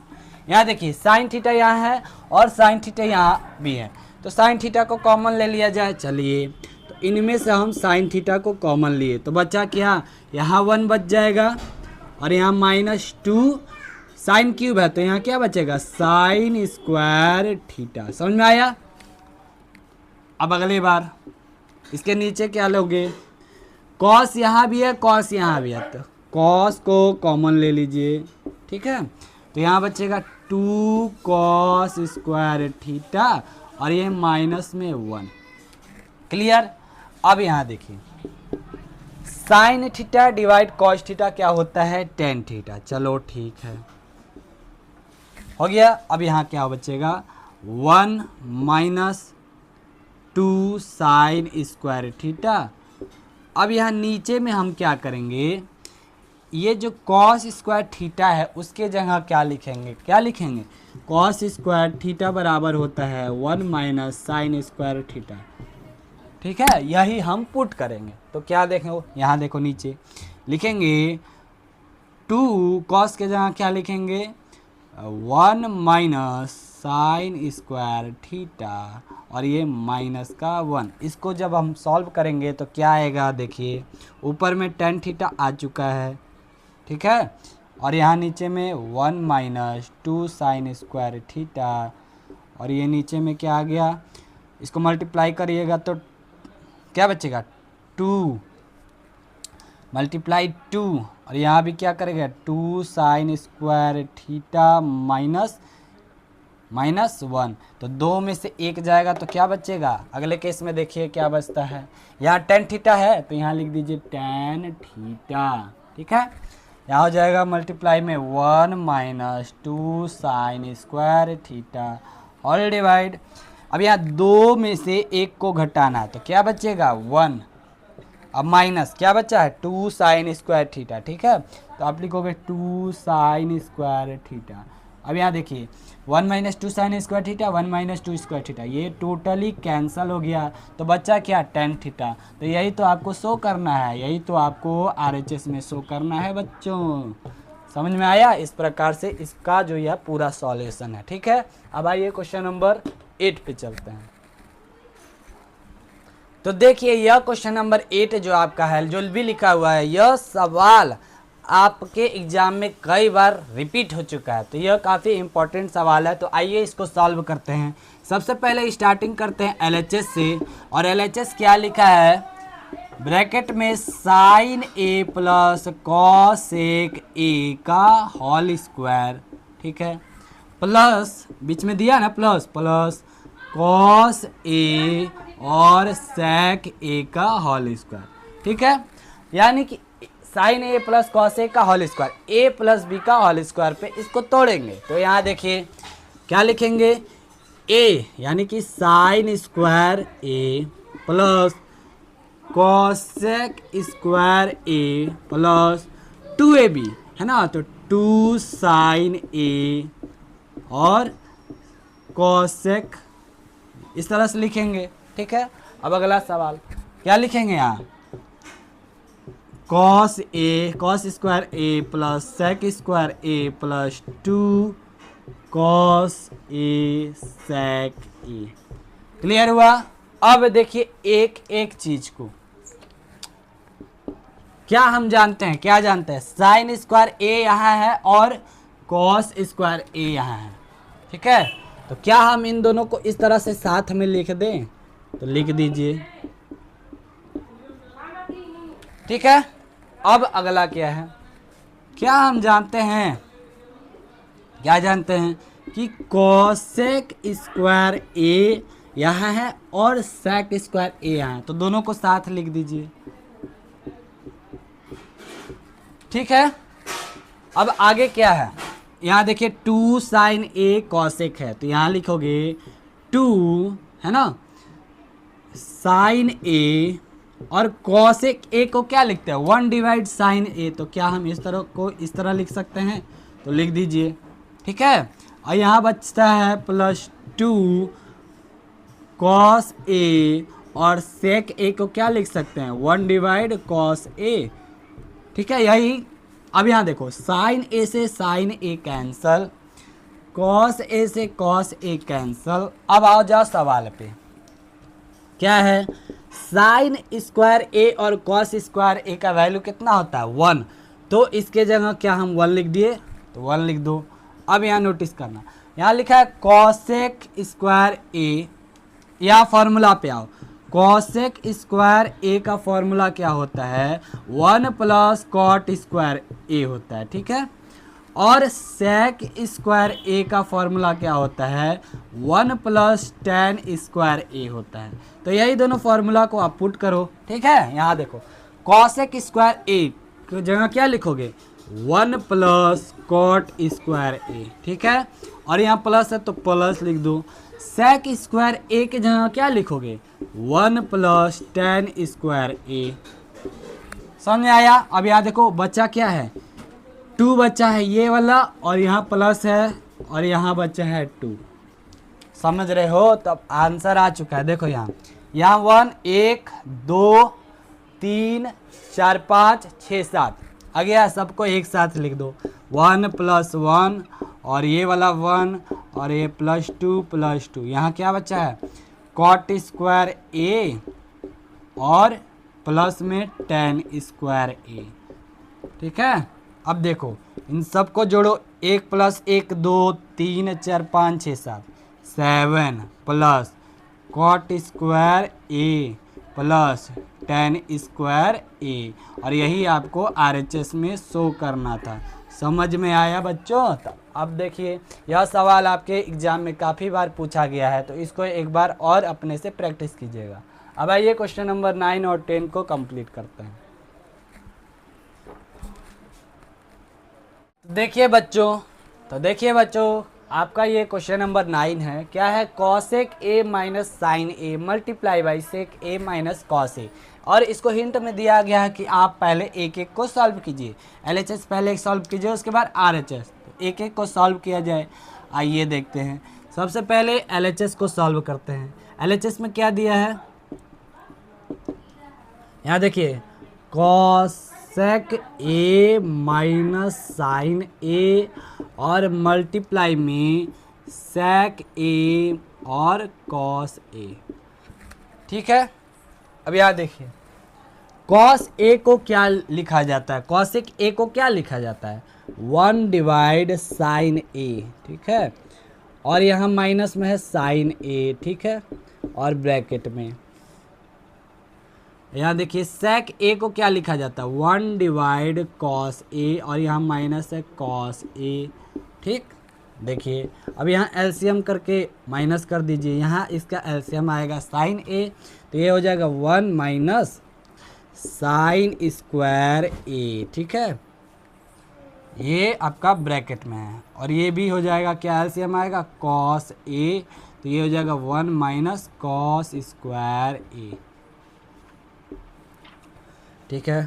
यहाँ देखिए साइन थीटा यहाँ है और साइन थीटा यहाँ भी है। तो साइन थीटा को कॉमन ले लिया जाए। चलिए तो इनमें से हम साइन थीटा को कॉमन लिए तो बचा क्या, यहाँ 1 बच जाएगा और यहाँ -2 साइन क्यूब है तो यहाँ क्या बचेगा, साइन स्क्वायर थीटा। समझ में आया। अब अगली बार इसके नीचे क्या लोगे, कॉस यहाँ भी है कॉस यहाँ भी है, तो कॉस को कॉमन ले लीजिए, ठीक है। तो यहाँ बचेगा 2 कॉस स्क्वायर थीटा और ये माइनस में 1। क्लियर। अब यहाँ देखिए sign theta divide cos theta क्या होता है, टेन थीटा। चलो ठीक है, हो गया। अब यहाँ क्या बचेगा, 1 - 2 साइन स्क्वायर थीटा। अब यहाँ नीचे में हम क्या करेंगे, ये जो कॉस स्क्वायर थीटा है उसके जगह क्या लिखेंगे, कॉस स्क्वायर थीटा बराबर होता है 1 - साइन स्क्वायर थीटा, ठीक है। यही हम पुट करेंगे। तो क्या देखें, यहाँ देखो नीचे लिखेंगे 2 कॉस के जगह क्या लिखेंगे, 1 - साइन स्क्वायर थीटा और ये माइनस का 1। इसको जब हम सॉल्व करेंगे तो क्या आएगा, देखिए ऊपर में टेन थीटा आ चुका है, ठीक है। और यहाँ नीचे में 1 - 2 साइन स्क्वायर थीटा और ये नीचे में क्या आ गया, इसको मल्टीप्लाई करिएगा तो क्या बचेगा, 2 × 2 और यहाँ भी क्या करेगा, 2 साइन स्क्वायर थीटा माइनस 1। तो 2 में से 1 जाएगा तो क्या बचेगा, अगले केस में देखिए क्या बचता है। यहाँ टेन थीटा है तो यहाँ लिख दीजिए टेन थीटा, ठीक है। यहाँ हो जाएगा मल्टीप्लाई में 1 - 2 साइन स्क्वायर थीटा और डिवाइड। अब यहाँ 2 में से 1 को घटाना है तो क्या बचेगा, 1। अब माइनस क्या बचा है, 2 साइन स्क्वायर थीटा, ठीक है। तो आप लिखोगे 2 साइन स्क्वायर थीटा। अब यहाँ देखिए 1 - 2 sign square theta, 1 - 2 square theta, ये टोटली कैंसिल हो गया तो बच्चा क्या, टेन थीटा। तो यही तो आपको शो करना है, यही तो आपको आरएचएस में शो करना है बच्चों। समझ में आया। इस प्रकार से इसका जो यह पूरा सॉल्यूशन है, ठीक है। अब आइए क्वेश्चन नंबर 8 पे चलते हैं। तो देखिए यह क्वेश्चन नंबर 8 जो आपका है, जो भी लिखा हुआ है, यह सवाल आपके एग्जाम में कई बार रिपीट हो चुका है। तो यह काफ़ी इंपॉर्टेंट सवाल है। तो आइए इसको सॉल्व करते हैं। सबसे पहले स्टार्टिंग करते हैं एलएचएस से। और एलएचएस क्या लिखा है, ब्रैकेट में sine A plus cosec a का होल स्क्वायर, ठीक है, प्लस बीच में दिया ना प्लस कॉस ए और सेक ए का होल स्क्वायर, ठीक है। यानी कि साइन ए प्लस कॉस ए का whole square, a plus B का होल स्क्वायर पे इसको तोड़ेंगे। तो यहाँ देखिए क्या लिखेंगे, ए यानी कि sine square a plus cosec square a plus 2ab है ना। तो 2 साइन ए और कॉसेक इस तरह से लिखेंगे, ठीक है। अब अगला सवाल क्या लिखेंगे यहाँ, cos square a plus sec square a plus 2 cos A sec A. Clear हुआ। अब देखिए एक एक चीज को, क्या हम जानते हैं, क्या जानते हैं, साइन स्क्वायर ए यहाँ है और कॉस स्क्वायर ए यहाँ है, ठीक है। तो क्या हम इन दोनों को इस तरह से साथ में लिख दें, तो लिख दीजिए, ठीक है। अब अगला क्या है, क्या हम जानते हैं, क्या जानते हैं कि कॉसेक स्क्वायर ए यहाँ है और सेक स्क्वायर ए यहाँ है, तो दोनों को साथ लिख दीजिए, ठीक है। अब आगे क्या है, यहाँ देखिए 2 साइन ए कॉसेक है, तो यहाँ लिखोगे 2 है ना साइन ए, और कॉसेक ए को क्या लिखते हैं 1 डिवाइड साइन ए, तो क्या हम इस तरह को इस तरह लिख सकते हैं, तो लिख दीजिए, ठीक है। और यहाँ बचता है प्लस 2 कॉस ए, और सेक ए को क्या लिख सकते हैं 1 डिवाइड कॉस ए, ठीक है। यही अब यहाँ देखो साइन ए से sign A cancel, cos A से कॉस ए कैंसल। अब आओ जाओ सवाल पे, क्या है, साइन स्क्वायर ए और कॉस स्क्वायर ए का वैल्यू कितना होता है 1, तो इसके जगह क्या हम 1 लिख दिए, तो 1 लिख दो। अब यहाँ नोटिस करना, यहाँ लिखा है कॉसेक स्क्वायर ए, या फॉर्मूला पे आओ, कॉसेक स्क्वायर ए का फॉर्मूला क्या होता है 1 प्लस कॉट स्क्वायर ए होता है, ठीक है। और सेक स्क्वायर ए का फॉर्मूला क्या होता है 1 प्लस टेन स्क्वायर ए होता है। तो यही दोनों फॉर्मूला को आप पुट करो, ठीक है। यहाँ देखो कॉसेक स्क्वायर ए की जगह क्या लिखोगे 1 प्लस कॉट स्क्वायर ए, ठीक है। और यहाँ प्लस है तो प्लस लिख दो। सेक स्क्वायर ए की जगह क्या लिखोगे 1 प्लस टेन स्क्वायर ए। समझ में आया। अब यहाँ देखो बच्चा क्या है 2 बच्चा है ये वाला, और यहाँ प्लस है और यहाँ बच्चा है 2। समझ रहे हो। तब आंसर आ चुका है। देखो यहाँ 1 1 2 3 4 5 6 7 आ गया। सबको एक साथ लिख दो 1 प्लस 1 और ये वाला 1 और ये प्लस 2 यहाँ क्या बचा है कॉट स्क्वायर ए और प्लस में टेन स्क्वायर ए, ठीक है। अब देखो इन सबको जोड़ो 1 plus 1 2 3 4 5 6 7 7 plus cot square a plus ten square A, और यही आपको RHS में शो करना था। समझ में आया बच्चों। तो अब देखिए यह सवाल आपके एग्जाम में काफ़ी बार पूछा गया है, तो इसको एक बार और अपने से प्रैक्टिस कीजिएगा। अब आइए क्वेश्चन नंबर 9 और 10 को कंप्लीट करते हैं। देखिए बच्चों आपका ये क्वेश्चन नंबर 9 है। क्या है cosec A minus sine A multiply by sec A minus cos A, और इसको हिंट में दिया गया है कि आप पहले एक एक को सॉल्व कीजिए। LHS पहले सॉल्व कीजिए, उसके बाद RHS, तो एक एक को सॉल्व किया जाए। आइए देखते हैं। सबसे पहले LHS को सॉल्व करते हैं। LHS में क्या दिया है, यहाँ देखिए cosec A minus sine A और मल्टीप्लाई में सेक ए और कॉस ए, ठीक है। अब यहाँ देखिए कॉस ए को क्या लिखा जाता है, कॉसेक ए को क्या लिखा जाता है 1 डिवाइड साइन ए, ठीक है। और यहाँ माइनस में है साइन ए, ठीक है, और ब्रैकेट में यहाँ देखिए सेक ए को क्या लिखा जाता है 1 डिवाइड कॉस ए, और यहाँ माइनस है कॉस ए, ठीक। देखिए अब यहाँ एलसीएम करके माइनस कर दीजिए। यहाँ इसका एलसीएम आएगा साइन ए, तो ये हो जाएगा 1 माइनस साइन स्क्वायर ए, ठीक है। ये आपका ब्रैकेट में है, और ये भी हो जाएगा क्या एलसीएम आएगा कॉस ए, तो ये हो जाएगा 1 माइनस कॉस स्क्वायर ए, ठीक है।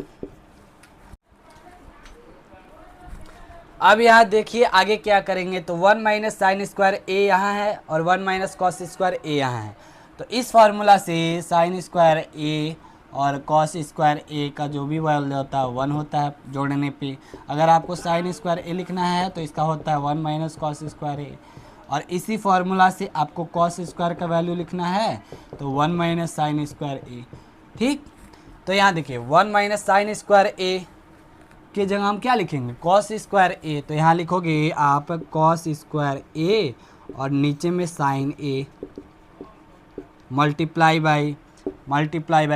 अब यहाँ देखिए आगे क्या करेंगे, तो 1 माइनस साइन स्क्वायर ए यहाँ है और 1 माइनस कॉस स्क्वायर ए यहाँ है। तो इस फार्मूला से साइन स्क्वायर ए और कॉस स्क्वायर ए का जो भी वैल्यू होता है 1 होता है जोड़ने पे। अगर आपको साइन स्क्वायर ए लिखना है तो इसका होता है 1 माइनस कॉस स्क्वायर ए, और इसी फार्मूला से आपको कॉस स्क्वायर का वैल्यू लिखना है तो 1 माइनस साइन स्क्वायर ए। ठीक, तो यहाँ देखिए 1 माइनस साइन स्क्वायर ए के जगह हम क्या लिखेंगे, कॉस स्क्वायर ए। तो यहाँ लिखोगे आप कॉस स्क्वायर ए और नीचे में sine A multiply by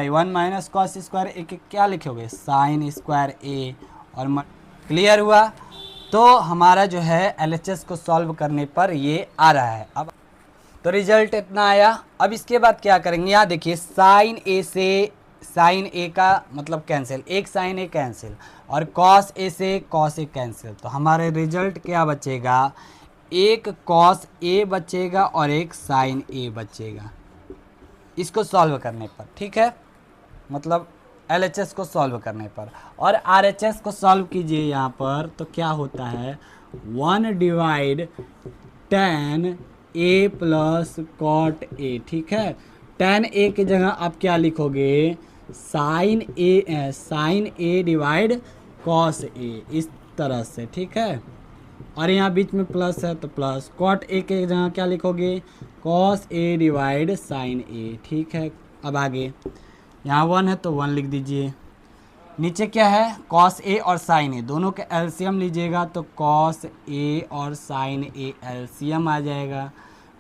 1 minus cos square A के क्या लिखोगे, साइन स्क्वायर ए। और क्लियर हुआ। तो हमारा जो है एलएचएस को सॉल्व करने पर ये आ रहा है। अब तो रिजल्ट इतना आया। अब इसके बाद क्या करेंगे, यहाँ देखिए साइन ए से साइन ए का मतलब कैंसिल, एक साइन ए कैंसिल, और कॉस ए से कॉस ए कैंसिल। तो हमारे रिजल्ट क्या बचेगा, एक कॉस ए बचेगा और एक साइन ए बचेगा इसको सॉल्व करने पर। ठीक है, मतलब एलएचएस को सॉल्व करने पर। और आरएचएस को सॉल्व कीजिए यहाँ पर, तो क्या होता है 1 divide tan a plus cot a. ठीक है, tan a की जगह आप क्या लिखोगे, sine a divide cos a, इस तरह से। ठीक है, और यहाँ बीच में प्लस है तो प्लस, कॉट ए के जगह क्या लिखोगे, कॉस ए डिवाइड साइन ए। ठीक है, अब आगे यहाँ 1 है तो 1 लिख दीजिए। नीचे क्या है, कॉस ए और साइन ए दोनों के एलसीएम लीजिएगा तो कॉस ए और साइन ए एलसीएम आ जाएगा।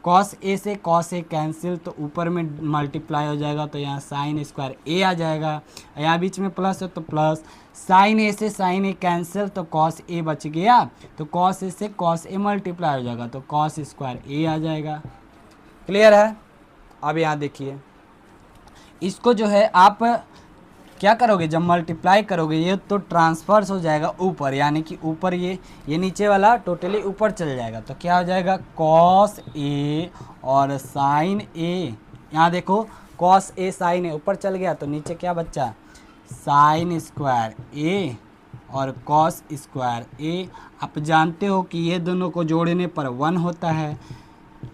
कॉस ए से कॉस ए कैंसिल तो ऊपर में मल्टीप्लाई हो जाएगा, तो यहाँ साइन स्क्वायर ए आ जाएगा। यहाँ बीच में प्लस है तो प्लस, साइन ए से साइन ए कैंसिल तो कॉस ए बच गया, तो कॉस ए से कॉस ए मल्टीप्लाई हो जाएगा तो कॉस स्क्वायर ए आ जाएगा। क्लियर है। अब यहाँ देखिए इसको जो है आप क्या करोगे, जब मल्टीप्लाई करोगे ये तो ट्रांसफर्स हो जाएगा ऊपर, यानी कि ऊपर ये नीचे वाला टोटली ऊपर चल जाएगा। तो क्या हो जाएगा, कॉस ए और साइन ए। यहाँ देखो कॉस ए साइन ए ऊपर चल गया तो नीचे क्या बच्चा, साइन स्क्वायर ए और कॉस स्क्वायर ए। आप जानते हो कि ये दोनों को जोड़ने पर 1 होता है,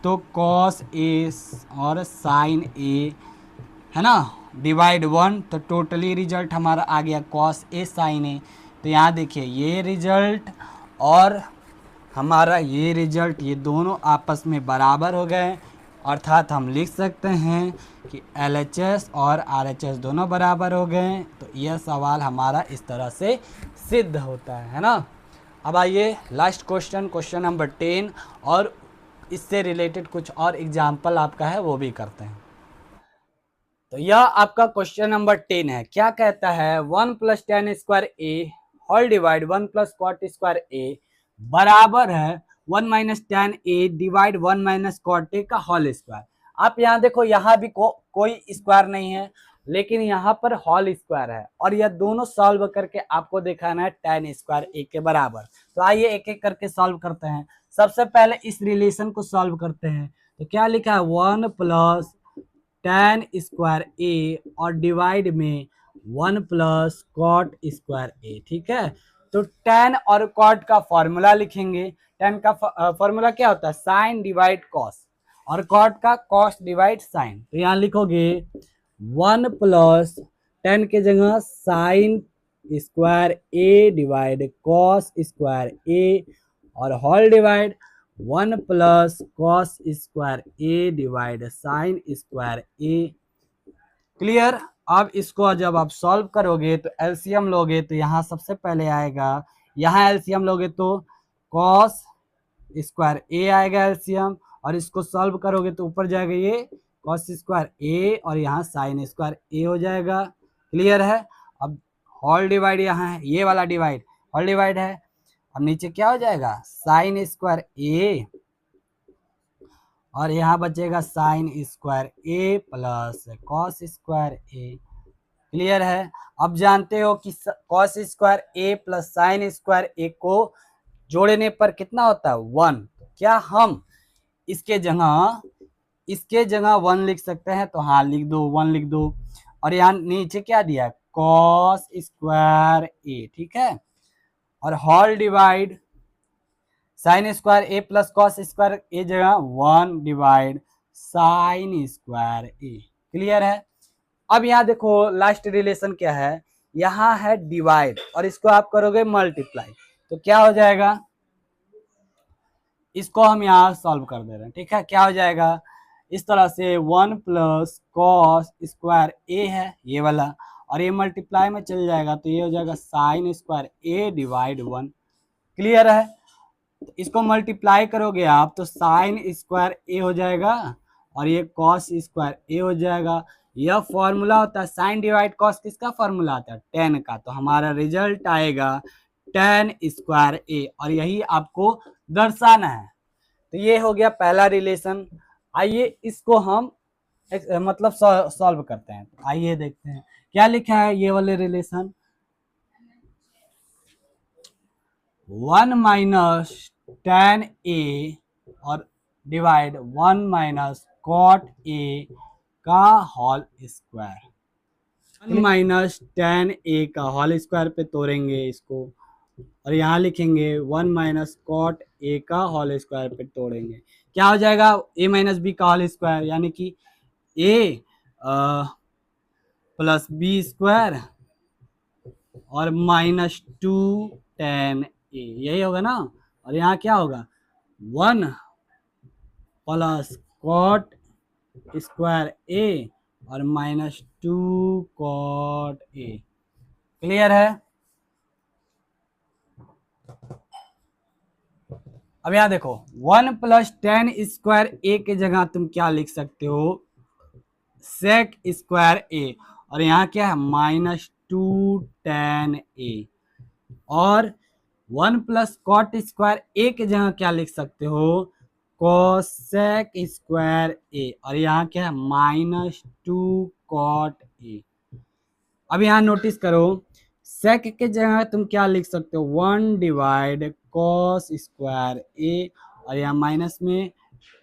तो कॉस ए और साइन ए है ना डिवाइड 1, तो टोटली रिजल्ट हमारा आ गया कॉस ए साइन ए। तो यहाँ देखिए ये रिजल्ट और हमारा ये रिजल्ट, ये दोनों आपस में बराबर हो गए, अर्थात हम लिख सकते हैं कि एलएचएस और आरएचएस दोनों बराबर हो गए। तो यह सवाल हमारा इस तरह से सिद्ध होता है ना। अब आइए लास्ट क्वेश्चन, क्वेश्चन नंबर 10, और इससे रिलेटेड कुछ और एग्जाम्पल आपका है वो भी करते हैं। तो यह आपका क्वेश्चन नंबर 10 है। क्या कहता है, 1 plus tan square A whole divide 1 plus cot square A बराबर है 1 माइनस tan ए डिवाइड 1 माइनस कॉट ए का होल स्क्वायर। आप यहाँ देखो, यहाँ भी कोई स्क्वायर नहीं है, लेकिन यहाँ पर होल स्क्वायर है, और यह दोनों सॉल्व करके आपको दिखाना है tan स्क्वायर ए के बराबर। तो आइए एक एक करके सॉल्व करते हैं। सबसे पहले इस रिलेशन को सॉल्व करते हैं। तो क्या लिखा है, 1 प्लस tan स्क्वायर ए और डिवाइड में 1 प्लस कॉट स्क्वायर ए। ठीक है, तो tan और कॉट का फॉर्मूला लिखेंगे। tan का फॉर्मूला क्या होता है, साइन डिवाइड कॉस, और कॉट का कॉस डिवाइड साइन। तो यहाँ लिखोगे 1 प्लस tan के जगह sine square A divide cos square A, और whole divide 1 plus cos square A divide sine square A. Clear. अब इसको जब आप सॉल्व करोगे तो एलसीएम लोगे तो यहाँ सबसे पहले आएगा, यहाँ एलसीएम लोगे तो कॉस स्क्वायर ए आएगा एलसीएम, और इसको सॉल्व करोगे तो ऊपर जाएगा ये कॉस स्क्वायर ए और यहाँ साइन स्क्वायर ए हो जाएगा। क्लियर है। अब होल डिवाइड यहाँ है, ये वाला डिवाइड होल डिवाइड है, अब नीचे क्या हो जाएगा, साइन स्क्वायर ए, और यहाँ बचेगा sign square a plus cos square A. Clear है। अब जानते हो कि cos square a plus sine square ए को जोड़ने पर कितना होता है, 1। क्या हम इसके जगह 1 लिख सकते हैं, तो हाँ लिख दो, 1 लिख दो। और यहाँ नीचे क्या दिया, कॉस स्क्वायर ए। ठीक है, और whole divide sine square a plus cos square ए जगह 1 divide sine square A. Clear है। अब यहाँ देखो लास्ट रिलेशन क्या है, यहाँ है डिवाइड और इसको आप करोगे मल्टीप्लाई, तो क्या हो जाएगा, इसको हम यहाँ सॉल्व कर दे रहे हैं। ठीक है, क्या हो जाएगा, इस तरह से 1 प्लस कॉस स्क्वायर ए है ये वाला, और ये मल्टीप्लाई में चल जाएगा तो ये हो जाएगा sign square A divide 1। Clear है। तो इसको मल्टीप्लाई करोगे आप तो साइन स्क्वायर ए हो जाएगा और ये कॉस स्क्वायर ए हो जाएगा। यह फॉर्मूला होता है साइन डिवाइड कॉस, किसका फॉर्मूला आता है, tan का। तो हमारा रिजल्ट आएगा tan स्क्वायर ए, और यही आपको दर्शाना है। तो ये हो गया पहला रिलेशन। आइए इसको हम मतलब सॉल्व करते हैं। तो आइए देखते हैं क्या लिखा है ये वाले रिलेशन। 1 माइनस tan ए और डिवाइड 1 माइनस कॉट ए का होल स्क्वायर। 1 माइनस tan ए का होल स्क्वायर पे तोड़ेंगे इसको, और यहाँ लिखेंगे 1 माइनस कॉट ए का होल स्क्वायर पे तोड़ेंगे। क्या हो जाएगा, a माइनस बी का होल स्क्वायर, यानी कि a प्लस बी स्क्वायर और माइनस 2 tan ए, यही होगा ना। और यहाँ क्या होगा, 1 प्लस कॉट स्क्वायर ए और माइनस 2 कॉट ए। क्लियर है। अब यहाँ देखो 1 प्लस tan स्क्वायर ए के जगह तुम क्या लिख सकते हो, सेक स्क्वायर ए, और यहाँ क्या है माइनस 2 tan ए। और 1 प्लस कॉट स्क्वायर ए के जगह क्या लिख सकते हो, कोसेक स्क्वायर ए, और यहाँ क्या है माइनस 2 कॉट ए। अब यहाँ नोटिस करो सेक के जगह तुम क्या लिख सकते हो, 1 डिवाइड कॉस स्क्वायर ए, और यहाँ माइनस में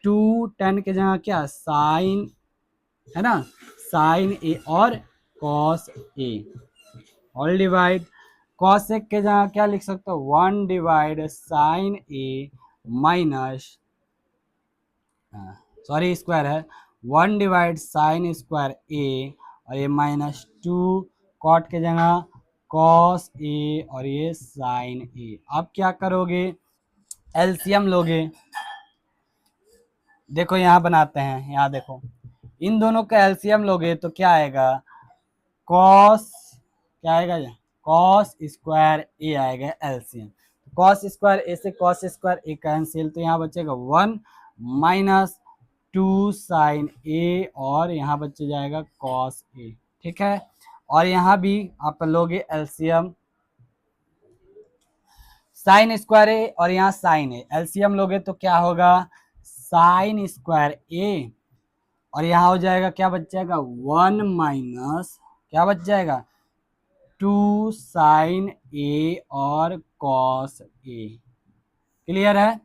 2 tan के जगह क्या साइन, है ना, साइन ए और cos A, all divide cosec के जगह क्या लिख सकते हो, 1 divide sign A minus, sorry square है, 1 डिवाइड साइन स्क्वायर ए, और ये माइनस 2 कॉट के जगह कॉस ए और ये साइन ए। अब क्या करोगे, एलसीएम लोगे। देखो यहाँ बनाते हैं, यहाँ देखो इन दोनों का एलसीएम लोगे तो क्या आएगा, कॉस, क्या आएगा, कॉस स्क्वायर ए आएगा एलसीएम। कॉस स्क्वायर ए से कॉस स्क्वायर ए कैंसिल, तो यहाँ बचेगा 1 माइनस 2 साइन ए, और यहाँ बच जाएगा कॉस ए। ठीक है। और यहाँ भी आप लोगे एलसीएम, साइन स्क्वायर ए और यहाँ साइन ए, एलसीएम लोगे तो क्या होगा, साइन स्क्वायर ए, और यहाँ हो जाएगा क्या बच जाएगा, 1 माइनस क्या बच जाएगा, 2 साइन ए और कॉस ए। क्लियर है।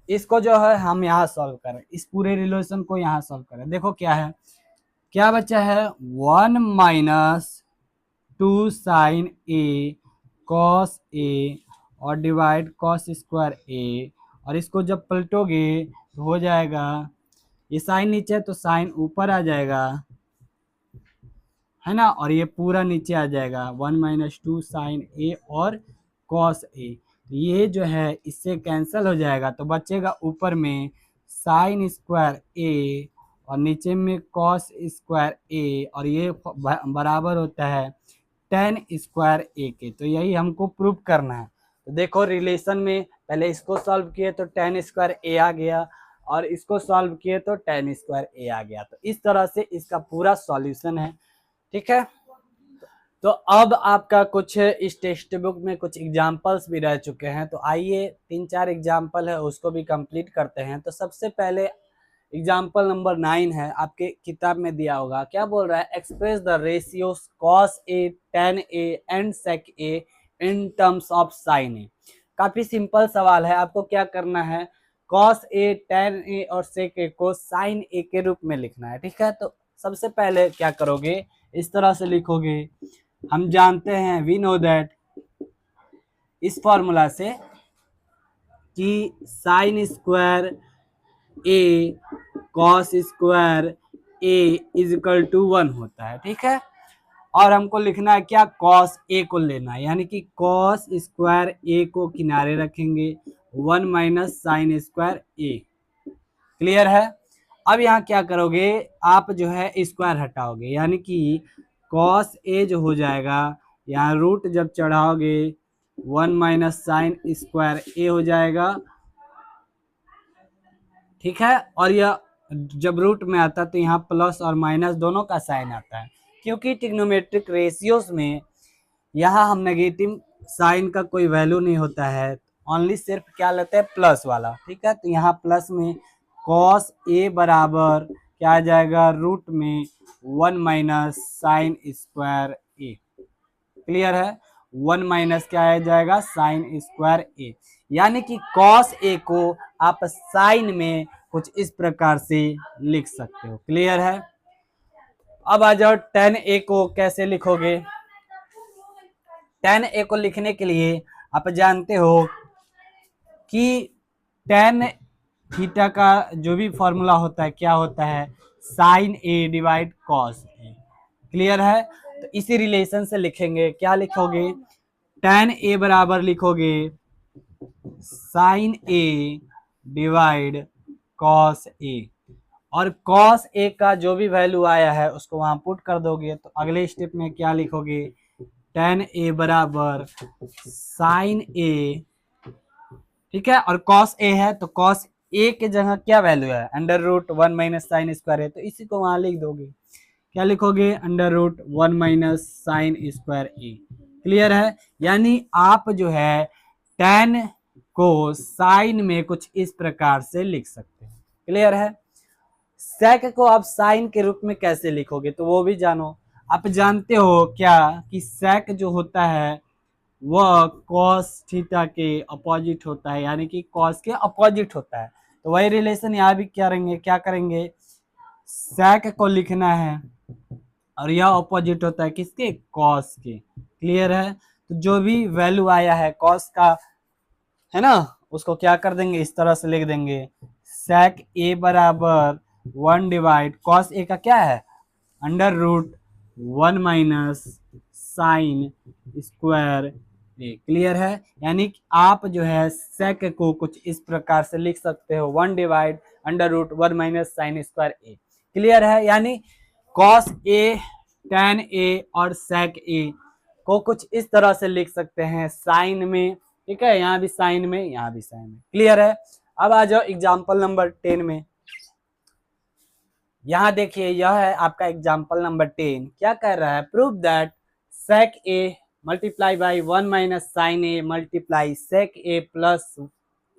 इसको जो है हम यहाँ सॉल्व करें, इस पूरे रिलेशन को यहाँ सॉल्व करें। देखो क्या है, क्या बचा है, 1 minus 2 sine a cos A और डिवाइड कॉस स्क्वायर ए, और इसको जब पलटोगे तो हो जाएगा, ये साइन नीचे है तो साइन ऊपर आ जाएगा, है ना, और ये पूरा नीचे आ जाएगा 1 माइनस 2 साइन ए और कॉस ए। ये जो है इससे कैंसिल हो जाएगा तो बचेगा ऊपर में साइन स्क्वायर ए और नीचे में कॉस स्क्वायर ए, और ये बराबर होता है tan स्क्वायर ए के। तो यही हमको प्रूव करना है। तो देखो रिलेशन में पहले इसको सॉल्व किए तो tan स्क्वायर ए आ गया, और इसको सॉल्व किए तो tan स्क्वायर ए आ गया। तो इस तरह से इसका पूरा सॉल्यूशन है। ठीक है। तो अब आपका कुछ इस टेक्स्ट बुक में कुछ एग्जाम्पल्स भी रह चुके हैं, तो आइए 3-4 एग्जाम्पल है उसको भी कंप्लीट करते हैं। तो सबसे पहले एग्जाम्पल नंबर 9 है, आपके किताब में दिया होगा। क्या बोल रहा है, express the ratios cos A, tan A and sec A in terms of sine A. काफी सिंपल सवाल है। आपको क्या करना है, कॉस ए, tan ए और सेक ए को साइन ए के रूप में लिखना है। ठीक है। तो सबसे पहले क्या करोगे, इस तरह से लिखोगे। हम जानते हैं, वी नो दैट, इस फॉर्मूला से कि sine square A cos square a is equal to 1 होता है, ठीक है। और हमको लिखना है क्या, कॉस ए को लेना है, यानी कि कॉस स्क्वायर ए को किनारे रखेंगे, 1 minus sine square A. Clear है। अब यहाँ क्या करोगे, आप जो है स्क्वायर हटाओगे, यानी कि कॉस ए जो हो जाएगा, यहाँ रूट जब चढ़ाओगे 1 माइनस साइन स्क्वायर ए हो जाएगा, ठीक है। और यह जब रूट में आता है तो यहाँ प्लस और माइनस दोनों का साइन आता है, क्योंकि ट्रिग्नोमेट्रिक रेशियोज में यहाँ हम नेगेटिव साइन का कोई वैल्यू नहीं होता है, ओनली सिर्फ क्या लेते हैं, प्लस वाला, ठीक है। तो यहाँ प्लस में कॉस ए बराबर क्या आ जाएगा, रूट में 1 minus sine square A. Clear है। 1 माइनस क्या आ जाएगा, साइन स्क्वायर ए, यानी कि कॉस ए को आप साइन में कुछ इस प्रकार से लिख सकते हो। क्लियर है। अब आ जाओ tan ए को कैसे लिखोगे। tan ए को लिखने के लिए आप जानते हो कि tan थीटा का जो भी फॉर्मूला होता है क्या होता है, sign a divide cos A. Clear है। तो इसी रिलेशन से लिखेंगे, क्या लिखोगे, tan ए बराबर लिखोगे sine a divide cos A, और कॉस ए का जो भी वैल्यू आया है उसको वहां पुट कर दोगे। तो अगले स्टेप में क्या लिखोगे, tan ए बराबर साइन ए, ठीक है, और कॉस ए है तो कॉस ए के जगह क्या वैल्यू है, under root 1 minus sine square है, तो इसी को वहां लिख दोगे। क्या लिखोगे, under root 1 minus sine square A. Clear है। यानी आप जो है tan को साइन में कुछ इस प्रकार से लिख सकते हैं। क्लियर है। सेक को आप साइन के रूप में कैसे लिखोगे तो वो भी जानो। आप जानते हो क्या कि सेक जो होता है वह कॉस थीटा के अपोजिट होता है, यानी कि कॉस के अपोजिट होता है। तो वही रिलेशन यहाँ भी क्या करेंगे, सेक को लिखना है और यह अपोजिट होता है किसके, कॉस के। क्लियर है। तो जो भी वैल्यू आया है कॉस का, है ना, उसको क्या कर देंगे, इस तरह से लिख देंगे, सेक ए बराबर 1 डिवाइड कॉस ए का क्या है, under root 1 minus sine square A. Clear है। यानी कि आप जो है सेक को कुछ इस प्रकार से लिख सकते हो, 1 divide under root 1 minus sine square A. Clear है। यानी कॉस ए, tan ए और सेक ए को कुछ इस तरह से लिख सकते हैं साइन में, ठीक है, यहाँ भी साइन में, यहाँ भी साइन में। क्लियर है। अब आ जाओ एग्जाम्पल नंबर 10 में। यहाँ देखिए, यह है आपका एग्जाम्पल नंबर 10। क्या कह रहा है, prove that sec A multiply by 1 minus sine A multiply sec A plus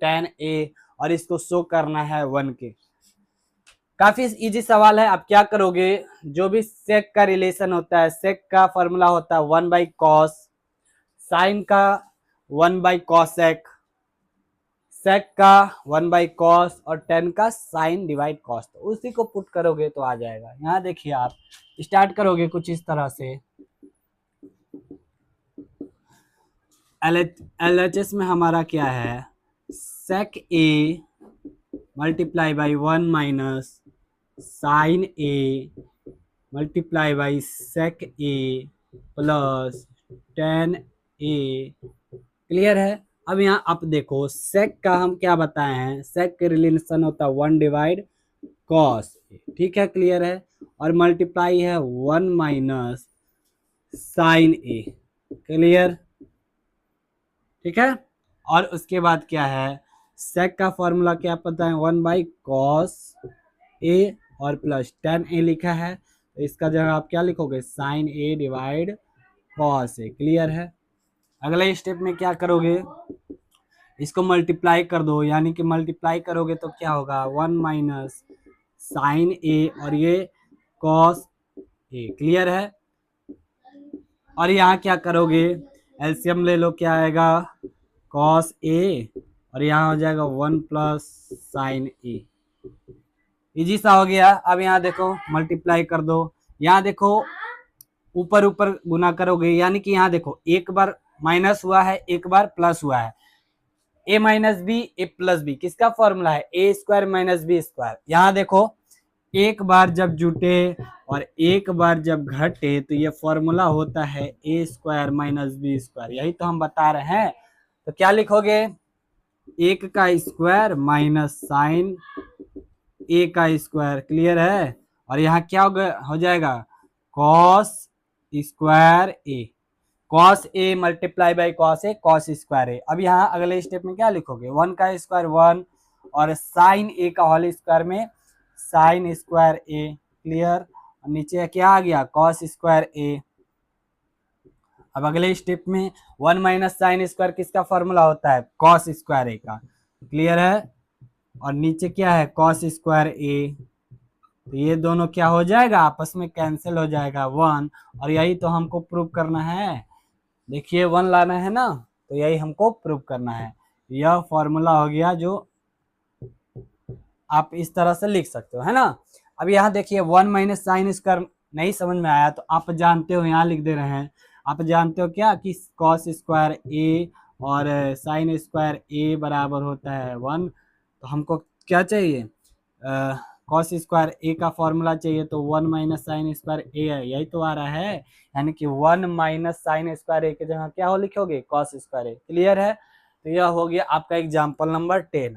tan a, और इसको शो करना है 1 के। काफी इजी सवाल है। आप क्या करोगे, जो भी सेक का रिलेशन होता है, सेक का फॉर्मूला होता है 1 बाई कॉस, साइन का 1 बाई कॉसेक, सेक का 1 बाई कॉस और tan का साइन डिवाइड कॉस, तो उसी को पुट करोगे तो आ जाएगा। यहाँ देखिए, आप स्टार्ट करोगे कुछ इस तरह से, LHS में हमारा क्या है, sec A multiply by 1 minus sine A multiply by sec A plus tan A. Clear है। अब यहाँ आप देखो, सेक का हम क्या बताए हैं, सेक के रिलेशन होता है 1 डिवाइड कॉस, ठीक है। क्लियर है। और मल्टीप्लाई है 1 माइनस साइन ए। क्लियर, ठीक है। और उसके बाद क्या है, सेक का फॉर्मूला क्या पता है, 1 बाई कॉस ए और प्लस tan ए लिखा है, तो इसका जगह आप क्या लिखोगे, sine a divide cos A. Clear है। अगले स्टेप में क्या करोगे, इसको मल्टीप्लाई कर दो, यानी कि मल्टीप्लाई करोगे तो क्या होगा, 1 माइनस साइन ए और ये कॉस ए। क्लियर है। और यहाँ क्या करोगे, एलसीएम ले लो, क्या आएगा, कॉस ए और यहाँ हो जाएगा 1 प्लस साइन ए। इजी सा हो गया। अब यहाँ देखो मल्टीप्लाई कर दो, यहाँ देखो ऊपर ऊपर गुना करोगे, यानी कि यहाँ देखो एक बार माइनस हुआ है, एक बार प्लस हुआ है, A minus b A plus B, किसका फॉर्मूला है, A square minus B square. यहाँ देखो एक बार जब जुटे और एक बार जब घटे तो ये फॉर्मूला होता है A square minus B square, यही तो हम बता रहे हैं। तो क्या लिखोगे, एक का स्क्वायर माइनस साइन ए का स्क्वायर, क्लियर है। और यहाँ क्या हो जाएगा, cos square A, cos A multiply by cos A, cos square A. अब यहाँ अगले स्टेप में क्या लिखोगे, वन का स्क्वायर वन और साइन ए का होल स्क्वायर में साइन स्क्वायर ए, क्लियर। नीचे क्या आ गया, कॉस स्क्वायर ए। अब अगले स्टेप में वन माइनस साइन स्क्वायर किसका फॉर्मूला होता है, कॉस स्क्वायर ए का, क्लियर है। और नीचे क्या है, कॉस स्क्वायर ए। तो ये दोनों क्या हो जाएगा, आपस में कैंसिल हो जाएगा, वन। और यही तो हमको प्रूव करना है, देखिए वन लाना है ना, तो यही हमको प्रूव करना है। यह फॉर्मूला हो गया जो आप इस तरह से लिख सकते हो, है ना। अब यहाँ देखिए वन माइनस साइन स्क्वायर नहीं समझ में आया तो आप जानते हो, यहाँ लिख दे रहे हैं, आप जानते हो क्या कि कॉस स्क्वायर ए और साइन स्क्वायर ए बराबर होता है वन। तो हमको क्या चाहिए, कॉस स्क्वायर ए का फॉर्मूला चाहिए, तो वन माइनस साइन स्क्वायर ए है, यही तो आ रहा है। यानी कि वन माइनस साइन स्क्वायर ए की जगह क्या हो लिखोगे, कॉस स्क्वायर ए, क्लियर है। तो यह हो गया आपका एग्जाम्पल नंबर 10।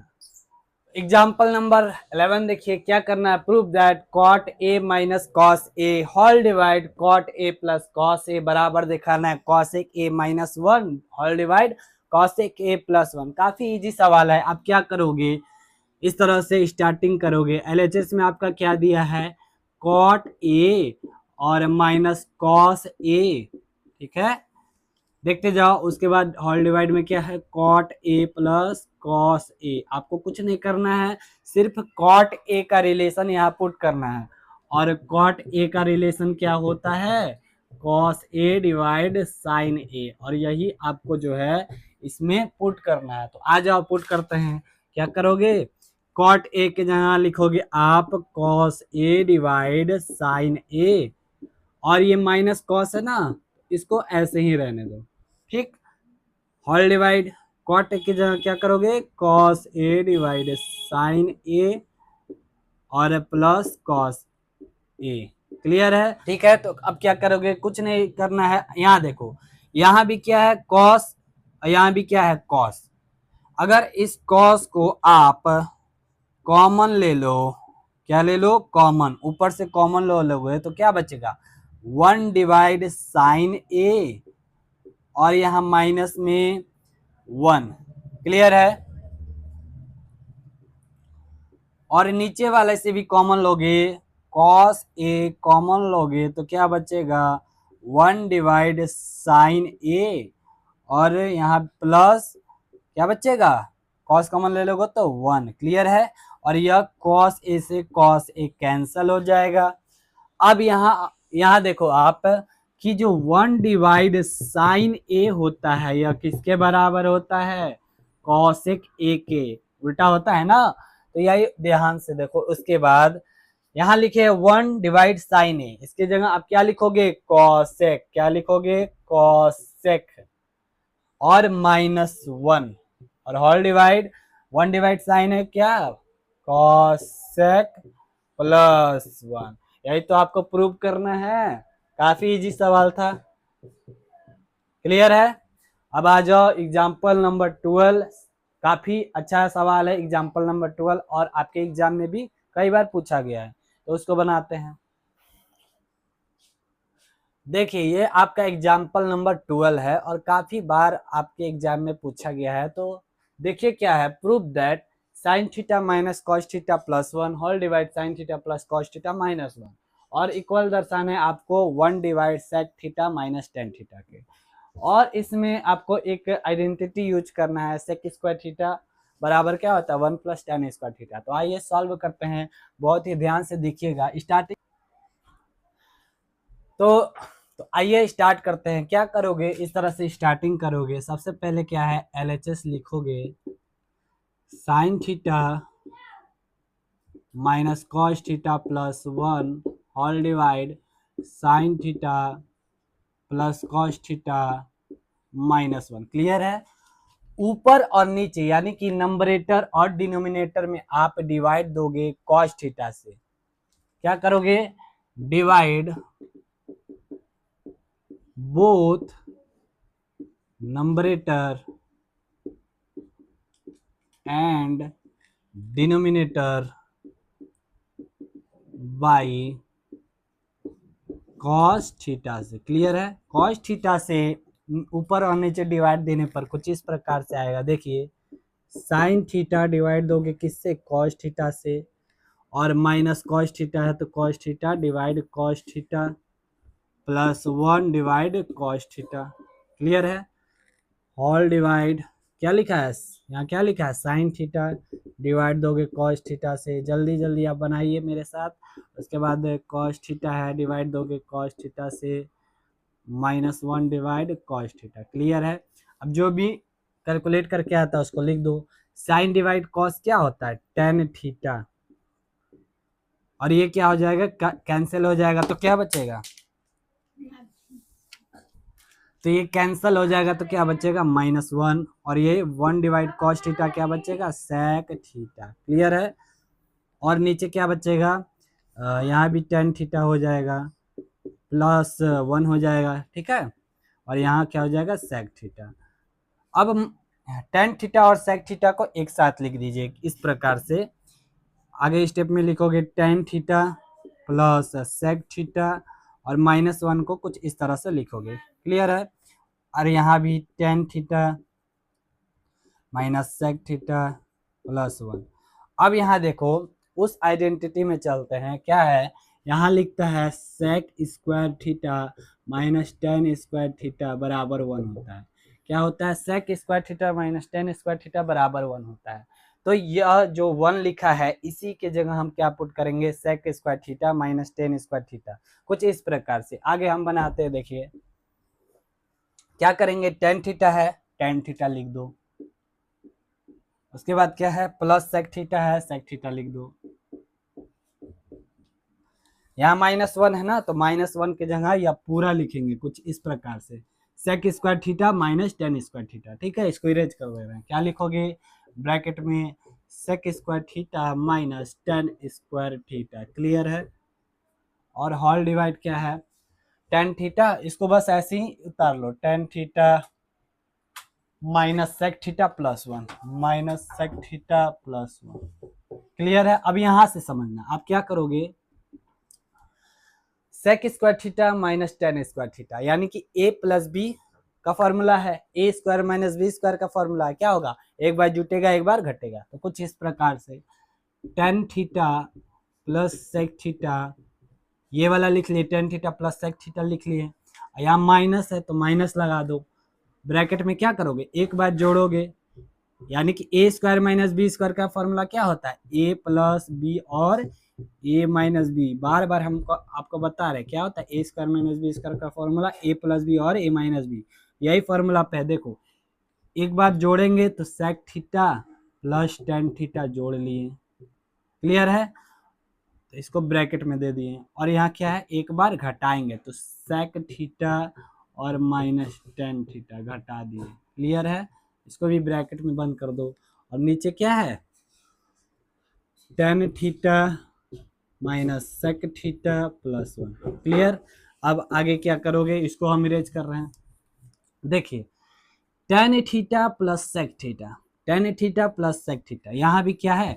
एग्जाम्पल नंबर 11 देखिए क्या करना है, prove that cot A minus cos A whole divide cot A plus cos A बराबर दिखाना है कॉसेक ए minus one whole divide cosec ए प्लस वन। काफी इजी सवाल है। आप क्या करोगे, इस तरह से स्टार्टिंग करोगे। एलएचएस में आपका क्या दिया है, कॉट ए और माइनस कॉस ए, ठीक है, देखते जाओ। उसके बाद होल डिवाइड में क्या है, कॉट ए प्लस कॉस ए। आपको कुछ नहीं करना है, सिर्फ कॉट ए का रिलेशन यहाँ पुट करना है। और कॉट ए का रिलेशन क्या होता है, cos A divide sign A, और यही आपको जो है इसमें पुट करना है। तो आ जाओ पुट करते हैं। क्या करोगे, कॉट ए के जगह लिखोगे आप cos A divide sign A, और ये माइनस कॉस है ना, इसको ऐसे ही रहने दो, ठीक। होल डिवाइड कॉट की जगह क्या करोगे, cos A divide sign A और प्लस कॉस ए, क्लियर है, ठीक है। तो अब क्या करोगे, कुछ नहीं करना है। यहाँ देखो, यहाँ भी क्या है कॉस, यहाँ भी क्या है कॉस। अगर इस कॉस को आप कॉमन ले लो, क्या ले लो, कॉमन, ऊपर से कॉमन लो लोगे तो क्या बचेगा, वन डिवाइड साइन ए और यहाँ माइनस में वन, क्लियर है। और नीचे वाले से भी कॉमन लोगे, कॉस ए कॉमन लोगे तो क्या बचेगा, वन डिवाइड साइन ए और यहाँ प्लस क्या बचेगा, कॉस कॉमन ले लोगे तो वन, क्लियर है। और यह कॉस ए से कॉस ए कैंसल हो जाएगा। अब यहाँ देखो आप कि जो वन डिवाइड साइन ए होता है यह किसके बराबर होता है, कॉसेक ए के, उल्टा होता है ना। तो यही ध्यान से देखो। उसके बाद यहाँ लिखे वन डिवाइड साइन ए, इसके जगह आप क्या लिखोगे, कॉसेक, क्या लिखोगे, कॉसेक और माइनस वन, और whole divide one divide sine है क्या, कॉसेक प्लस वन। यही तो आपको प्रूव करना है। काफी इजी सवाल था, क्लियर है। अब आ जाओ एग्जाम्पल नंबर 12। काफी अच्छा सवाल है एग्जाम्पल नंबर 12, और आपके एग्जाम में भी कई बार पूछा गया है, तो उसको बनाते हैं। देखिए ये आपका एग्जाम्पल नंबर 12 है और काफी बार आपके एग्जाम में पूछा गया है। तो देखिए क्या है, prove that sine theta minus cos theta plus one whole divide sine theta plus cos theta minus one, और इक्वल दर्शाना है आपको one divide sec theta minus tan theta के। और इसमें आपको एक आइडेंटिटी यूज करना है, सेक स्क्वायर थीटा बराबर क्या होता है, one plus ten square theta. तो आइए सॉल्व करते हैं, बहुत ही ध्यान से देखिएगा। स्टार्टिंग तो आइए स्टार्ट करते हैं। क्या करोगे, इस तरह से स्टार्टिंग करोगे। सबसे पहले क्या है, एलएचएस लिखोगे, sine theta minus cos theta plus one whole divide sine theta plus cos theta minus one, clear है। ऊपर और नीचे यानी कि नंबरेटर और डिनोमिनेटर में आप डिवाइड दोगे कॉस थीटा से, क्या करोगे, divide both numerator and denominator by cos theta से। क्लियर है, कॉस थीटा से ऊपर और नीचे डिवाइड देने पर कुछ इस प्रकार से आएगा। देखिए साइन थीटा डिवाइड दोगे किससे, कॉस थीटा से, और माइनस कॉस थीटा है तो cos theta divide cos theta plus 1 divide cos theta. Clear है, होल डिवाइड क्या लिखा है यहाँ, क्या लिखा है, साइन थीटा डिवाइड दोगे कॉस थीटा से, जल्दी जल्दी आप बनाइए मेरे साथ। उसके बाद कॉस थीटा है डिवाइड दोगे कॉस थीटा से, -1 डिवाइड कॉस थीटा। क्लियर है, अब जो भी कैलकुलेट करके आता है उसको लिख दो। साइन डिवाइड कॉस क्या होता है, टेन थीटा, और ये क्या हो जाएगा, कैंसिल हो जाएगा, तो क्या बचेगा, तो ये कैंसिल हो जाएगा तो क्या बचेगा, -1, और ये 1 डिवाइड कॉस थीटा क्या बचेगा, सेक थीटा। क्लियर है, और नीचे क्या बचेगा, यहाँ भी टेन थीटा हो जाएगा, +1 हो जाएगा, ठीक है, और यहाँ क्या हो जाएगा, सेक थीटा। अब टेन थीटा और सेक थीटा को एक साथ लिख दीजिए इस प्रकार से। आगे स्टेप में लिखोगे tan theta plus sec theta, और -1 को कुछ इस तरह से लिखोगे। क्लियर है, और यहाँ भी tan theta minus sec theta +1। अब यहाँ देखो उस आइडेंटिटी में चलते हैं, क्या है, यहाँ लिखता है sec square theta minus tan square theta बराबर 1 होता है। क्या होता है, sec square theta minus tan square theta बराबर 1 होता है। तो यह जो 1 लिखा है इसी के जगह हम क्या पुट करेंगे, sec square theta minus tan square theta, कुछ इस प्रकार से। आगे हम बनाते हैं, देखिए क्या करेंगे, टेन थीटा है, टेन थीटा लिख दो, उसके बाद क्या है, प्लस सेक थीटा है, सेक थीटा लिख दो, यहाँ -1 है ना, तो -1 के जगह या पूरा लिखेंगे कुछ इस प्रकार से, sec square theta minus tan square theta. ठीक है, इसको इरेज कर दे रहे हैं, क्या लिखोगे, ब्रैकेट में sec square theta minus tan square theta. Clear है, और होल डिवाइड क्या है, टेन थीटा, इसको बस ऐसे ही उतार लो, tan theta minus sec theta +1 minus sec theta +1। Clear है, अब यहां से समझना, आप क्या करोगे, sec square theta minus tan square theta, यानी कि a प्लस बी का फॉर्मूला है, a square minus B square का फॉर्मूला है, क्या होगा, एक बार जुटेगा एक बार घटेगा, तो कुछ इस प्रकार से tan theta plus sec theta, ये वाला लिख लिए, tan theta plus sec theta लिख लिए, यहाँ माइनस है तो माइनस लगा दो, ब्रैकेट में क्या करोगे, एक बार जोड़ोगे, यानी कि a square minus B square का फॉर्मूला क्या होता है, a प्लस बी और a माइनस बी। बार बार हमको आपको बता रहे क्या होता है, a square minus B square का फॉर्मूला a प्लस बी और a माइनस बी, यही फॉर्मूला पे है। देखो एक बार जोड़ेंगे तो sec theta plus tan theta जोड़ लिए। क्लियर है, तो इसको ब्रैकेट में दे दिए, और यहाँ क्या है, एक बार घटाएंगे तो सेक थीटा और माइनस टेन थीटा घटा दिए। क्लियर है, इसको भी ब्रैकेट में बंद कर दो, और नीचे क्या है, tan theta minus sec theta +1। Clear, अब आगे क्या करोगे, इसको हम इरेज कर रहे हैं। देखिए tan theta plus sec theta, tan theta plus sec theta, यहाँ भी क्या है,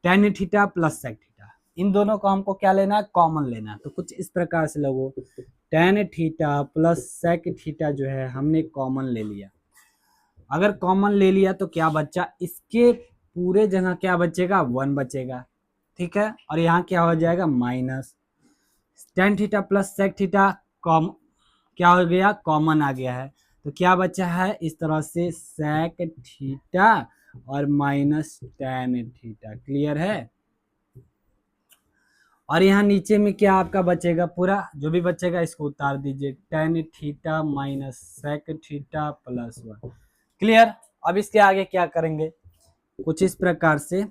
tan theta plus sec theta, इन दोनों को हमको क्या लेना है, कॉमन लेना है। तो कुछ इस प्रकार से लोगों, tan theta plus sec theta जो है हमने कॉमन ले लिया। अगर कॉमन ले लिया तो क्या बचा, इसके पूरे जगह क्या बचेगा, 1 बचेगा। ठीक है, और यहाँ क्या हो जाएगा, minus tan theta plus sec theta कॉम क्या हो गया, कॉमन आ गया है, तो क्या बचा है, इस तरह से सेक थीटा और माइनस टेन थीटा। क्लियर है, और यहाँ नीचे में क्या आपका बचेगा, पूरा जो भी बचेगा इसको उतार दीजिए, tan theta minus sec theta +1। Clear, अब इसके आगे क्या करेंगे, कुछ इस प्रकार से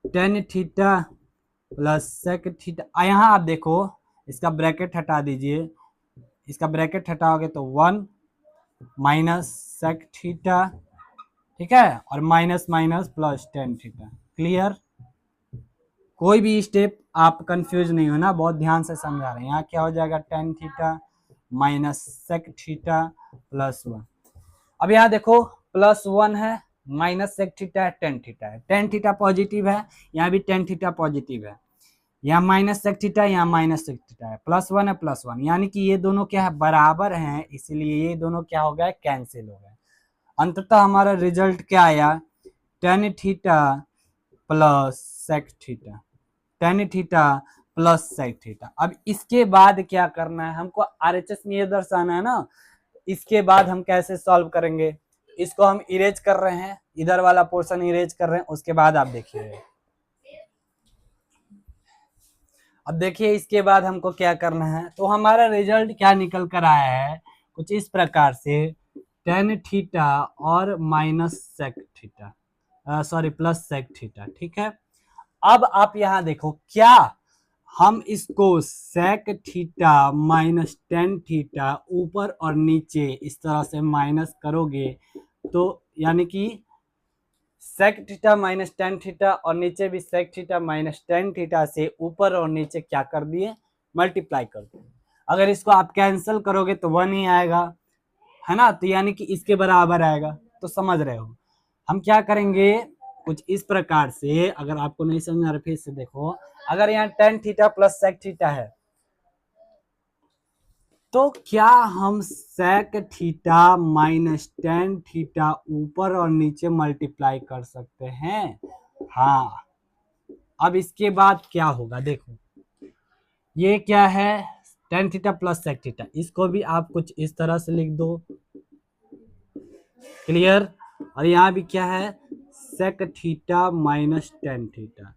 tan theta plus sec theta, यहाँ आप देखो इसका ब्रैकेट हटा दीजिए, इसका ब्रैकेट हटाओगे तो 1 माइनस सेक थीटा, ठीक है, और minus minus plus tan theta. Clear, कोई भी स्टेप आप कंफ्यूज नहीं होना, बहुत ध्यान से समझा रहे हैं। यहाँ क्या हो जाएगा tan theta minus sec theta plus 1। अब यहाँ देखो प्लस 1 है, माइनस सेक थीटा है, टेन थीटा है, टेन थीटा पॉजिटिव है, यहाँ भी टेन थीटा पॉजिटिव है, यहाँ माइनस सेक थीटा, यहाँ माइनस सेक थीटा है, प्लस 1 है प्लस 1, यानी कि ये दोनों क्या है बराबर हैं, इसलिए ये दोनों क्या हो गए कैंसिल हो गए। अंततः हमारा रिजल्ट क्या आया tan theta plus sec theta, tan theta plus sec theta. अब इसके बाद क्या करना है हमको, आरएचएस में ये दर्शाना है ना, इसके बाद हम कैसे सॉल्व करेंगे, इसको हम इरेज कर रहे हैं, इधर वाला पोर्शन इरेज कर रहे हैं, उसके बाद आप देखिए। अब देखिए इसके बाद हमको क्या करना है, तो हमारा रिजल्ट क्या निकल कर आया है कुछ इस प्रकार से, टेन थीटा और minus sec theta, sorry plus sec theta, ठीक है। अब आप यहाँ देखो क्या हम इसको sec theta minus tan theta ऊपर और नीचे इस तरह से माइनस करोगे तो यानी कि sec theta minus tan theta और नीचे भी sec theta minus tan theta से ऊपर और नीचे क्या कर दिए मल्टीप्लाई कर दिए। अगर इसको आप कैंसिल करोगे तो 1 ही आएगा, है ना, तो यानी कि इसके बराबर आएगा। तो समझ रहे हो हम क्या करेंगे कुछ इस प्रकार से, अगर आपको नहीं समझ आ रहा फिर से देखो, अगर यहाँ tan theta plus sec theta है तो क्या हम sec theta minus tan theta ऊपर और नीचे मल्टीप्लाई कर सकते हैं? हाँ। अब इसके बाद क्या होगा देखो, ये क्या है tan theta plus sec theta, इसको भी आप कुछ इस तरह से लिख दो, क्लियर। और यहाँ भी क्या है sec theta minus tan theta,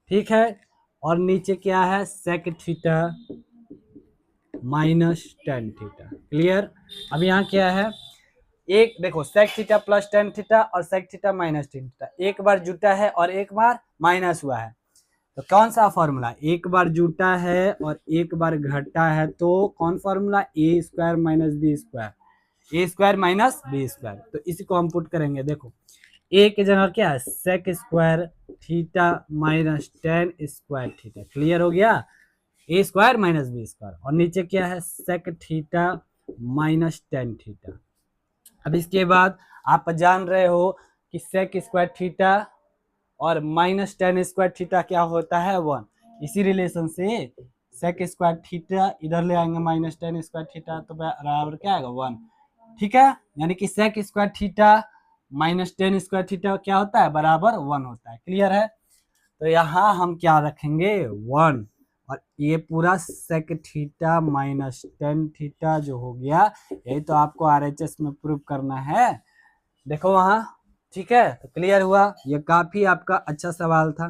ठीक है। और नीचे क्या है sec theta minus tan theta, clear. अब यहाँ क्या है, एक देखो sec theta plus tan theta और sec theta minus tan theta, एक बार जुटा है और एक बार माइनस हुआ है, तो कौन सा फॉर्मूला, एक बार जुटा है और एक बार घटा है, तो कौन फॉर्मूला ए स्क्वायर माइनस बी स्क्वायर, ए स्क्वायर माइनस बी स्क्वायर। तो इसी को हम पुट करेंगे, देखो ए की जगह क्या है sec square theta minus tan square theta, clear हो गया, a square minus B square. और नीचे क्या है sec theta minus tan theta. अब इसके बाद आप जान रहे हो कि सेक स्क्वायर थीटा और माइनस टेन स्क्वायर थीटा क्या होता है 1, इसी रिलेशन से सेक स्क्वायर थीटा इधर ले आएंगे माइनस टेन स्क्वायर थीटा तो बराबर क्या आएगा 1, ठीक है। यानी कि sec square theta minus tan square theta क्या होता है बराबर 1 होता है, क्लियर है। तो यहाँ हम क्या रखेंगे 1, और ये पूरा sec theta minus tan theta जो हो गया, यही तो आपको आरएचएस में प्रूव करना है, देखो वहां, ठीक है। तो क्लियर हुआ, ये काफी आपका अच्छा सवाल था।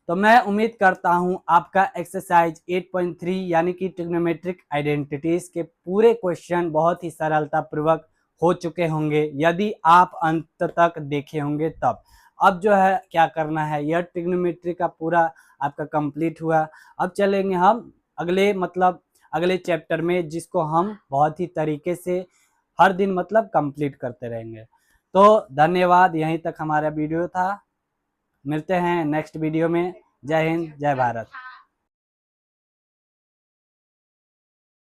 तो मैं उम्मीद करता हूं आपका एक्सरसाइज 8.3 यानी कि ट्रिग्नोमेट्रिक आइडेंटिटीज के पूरे क्वेश्चन बहुत ही सरलता पूर्वक हो चुके होंगे, यदि आप अंत तक देखे होंगे तब। अब जो है क्या करना है, यह ट्रिग्नोमेट्री का पूरा आपका कंप्लीट हुआ। अब चलेंगे हम अगले चैप्टर में, जिसको हम बहुत ही तरीके से हर दिन कंप्लीट करते रहेंगे। तो धन्यवाद, यहीं तक हमारा वीडियो था, मिलते हैं नेक्स्ट वीडियो में। जय हिंद, जय भारत।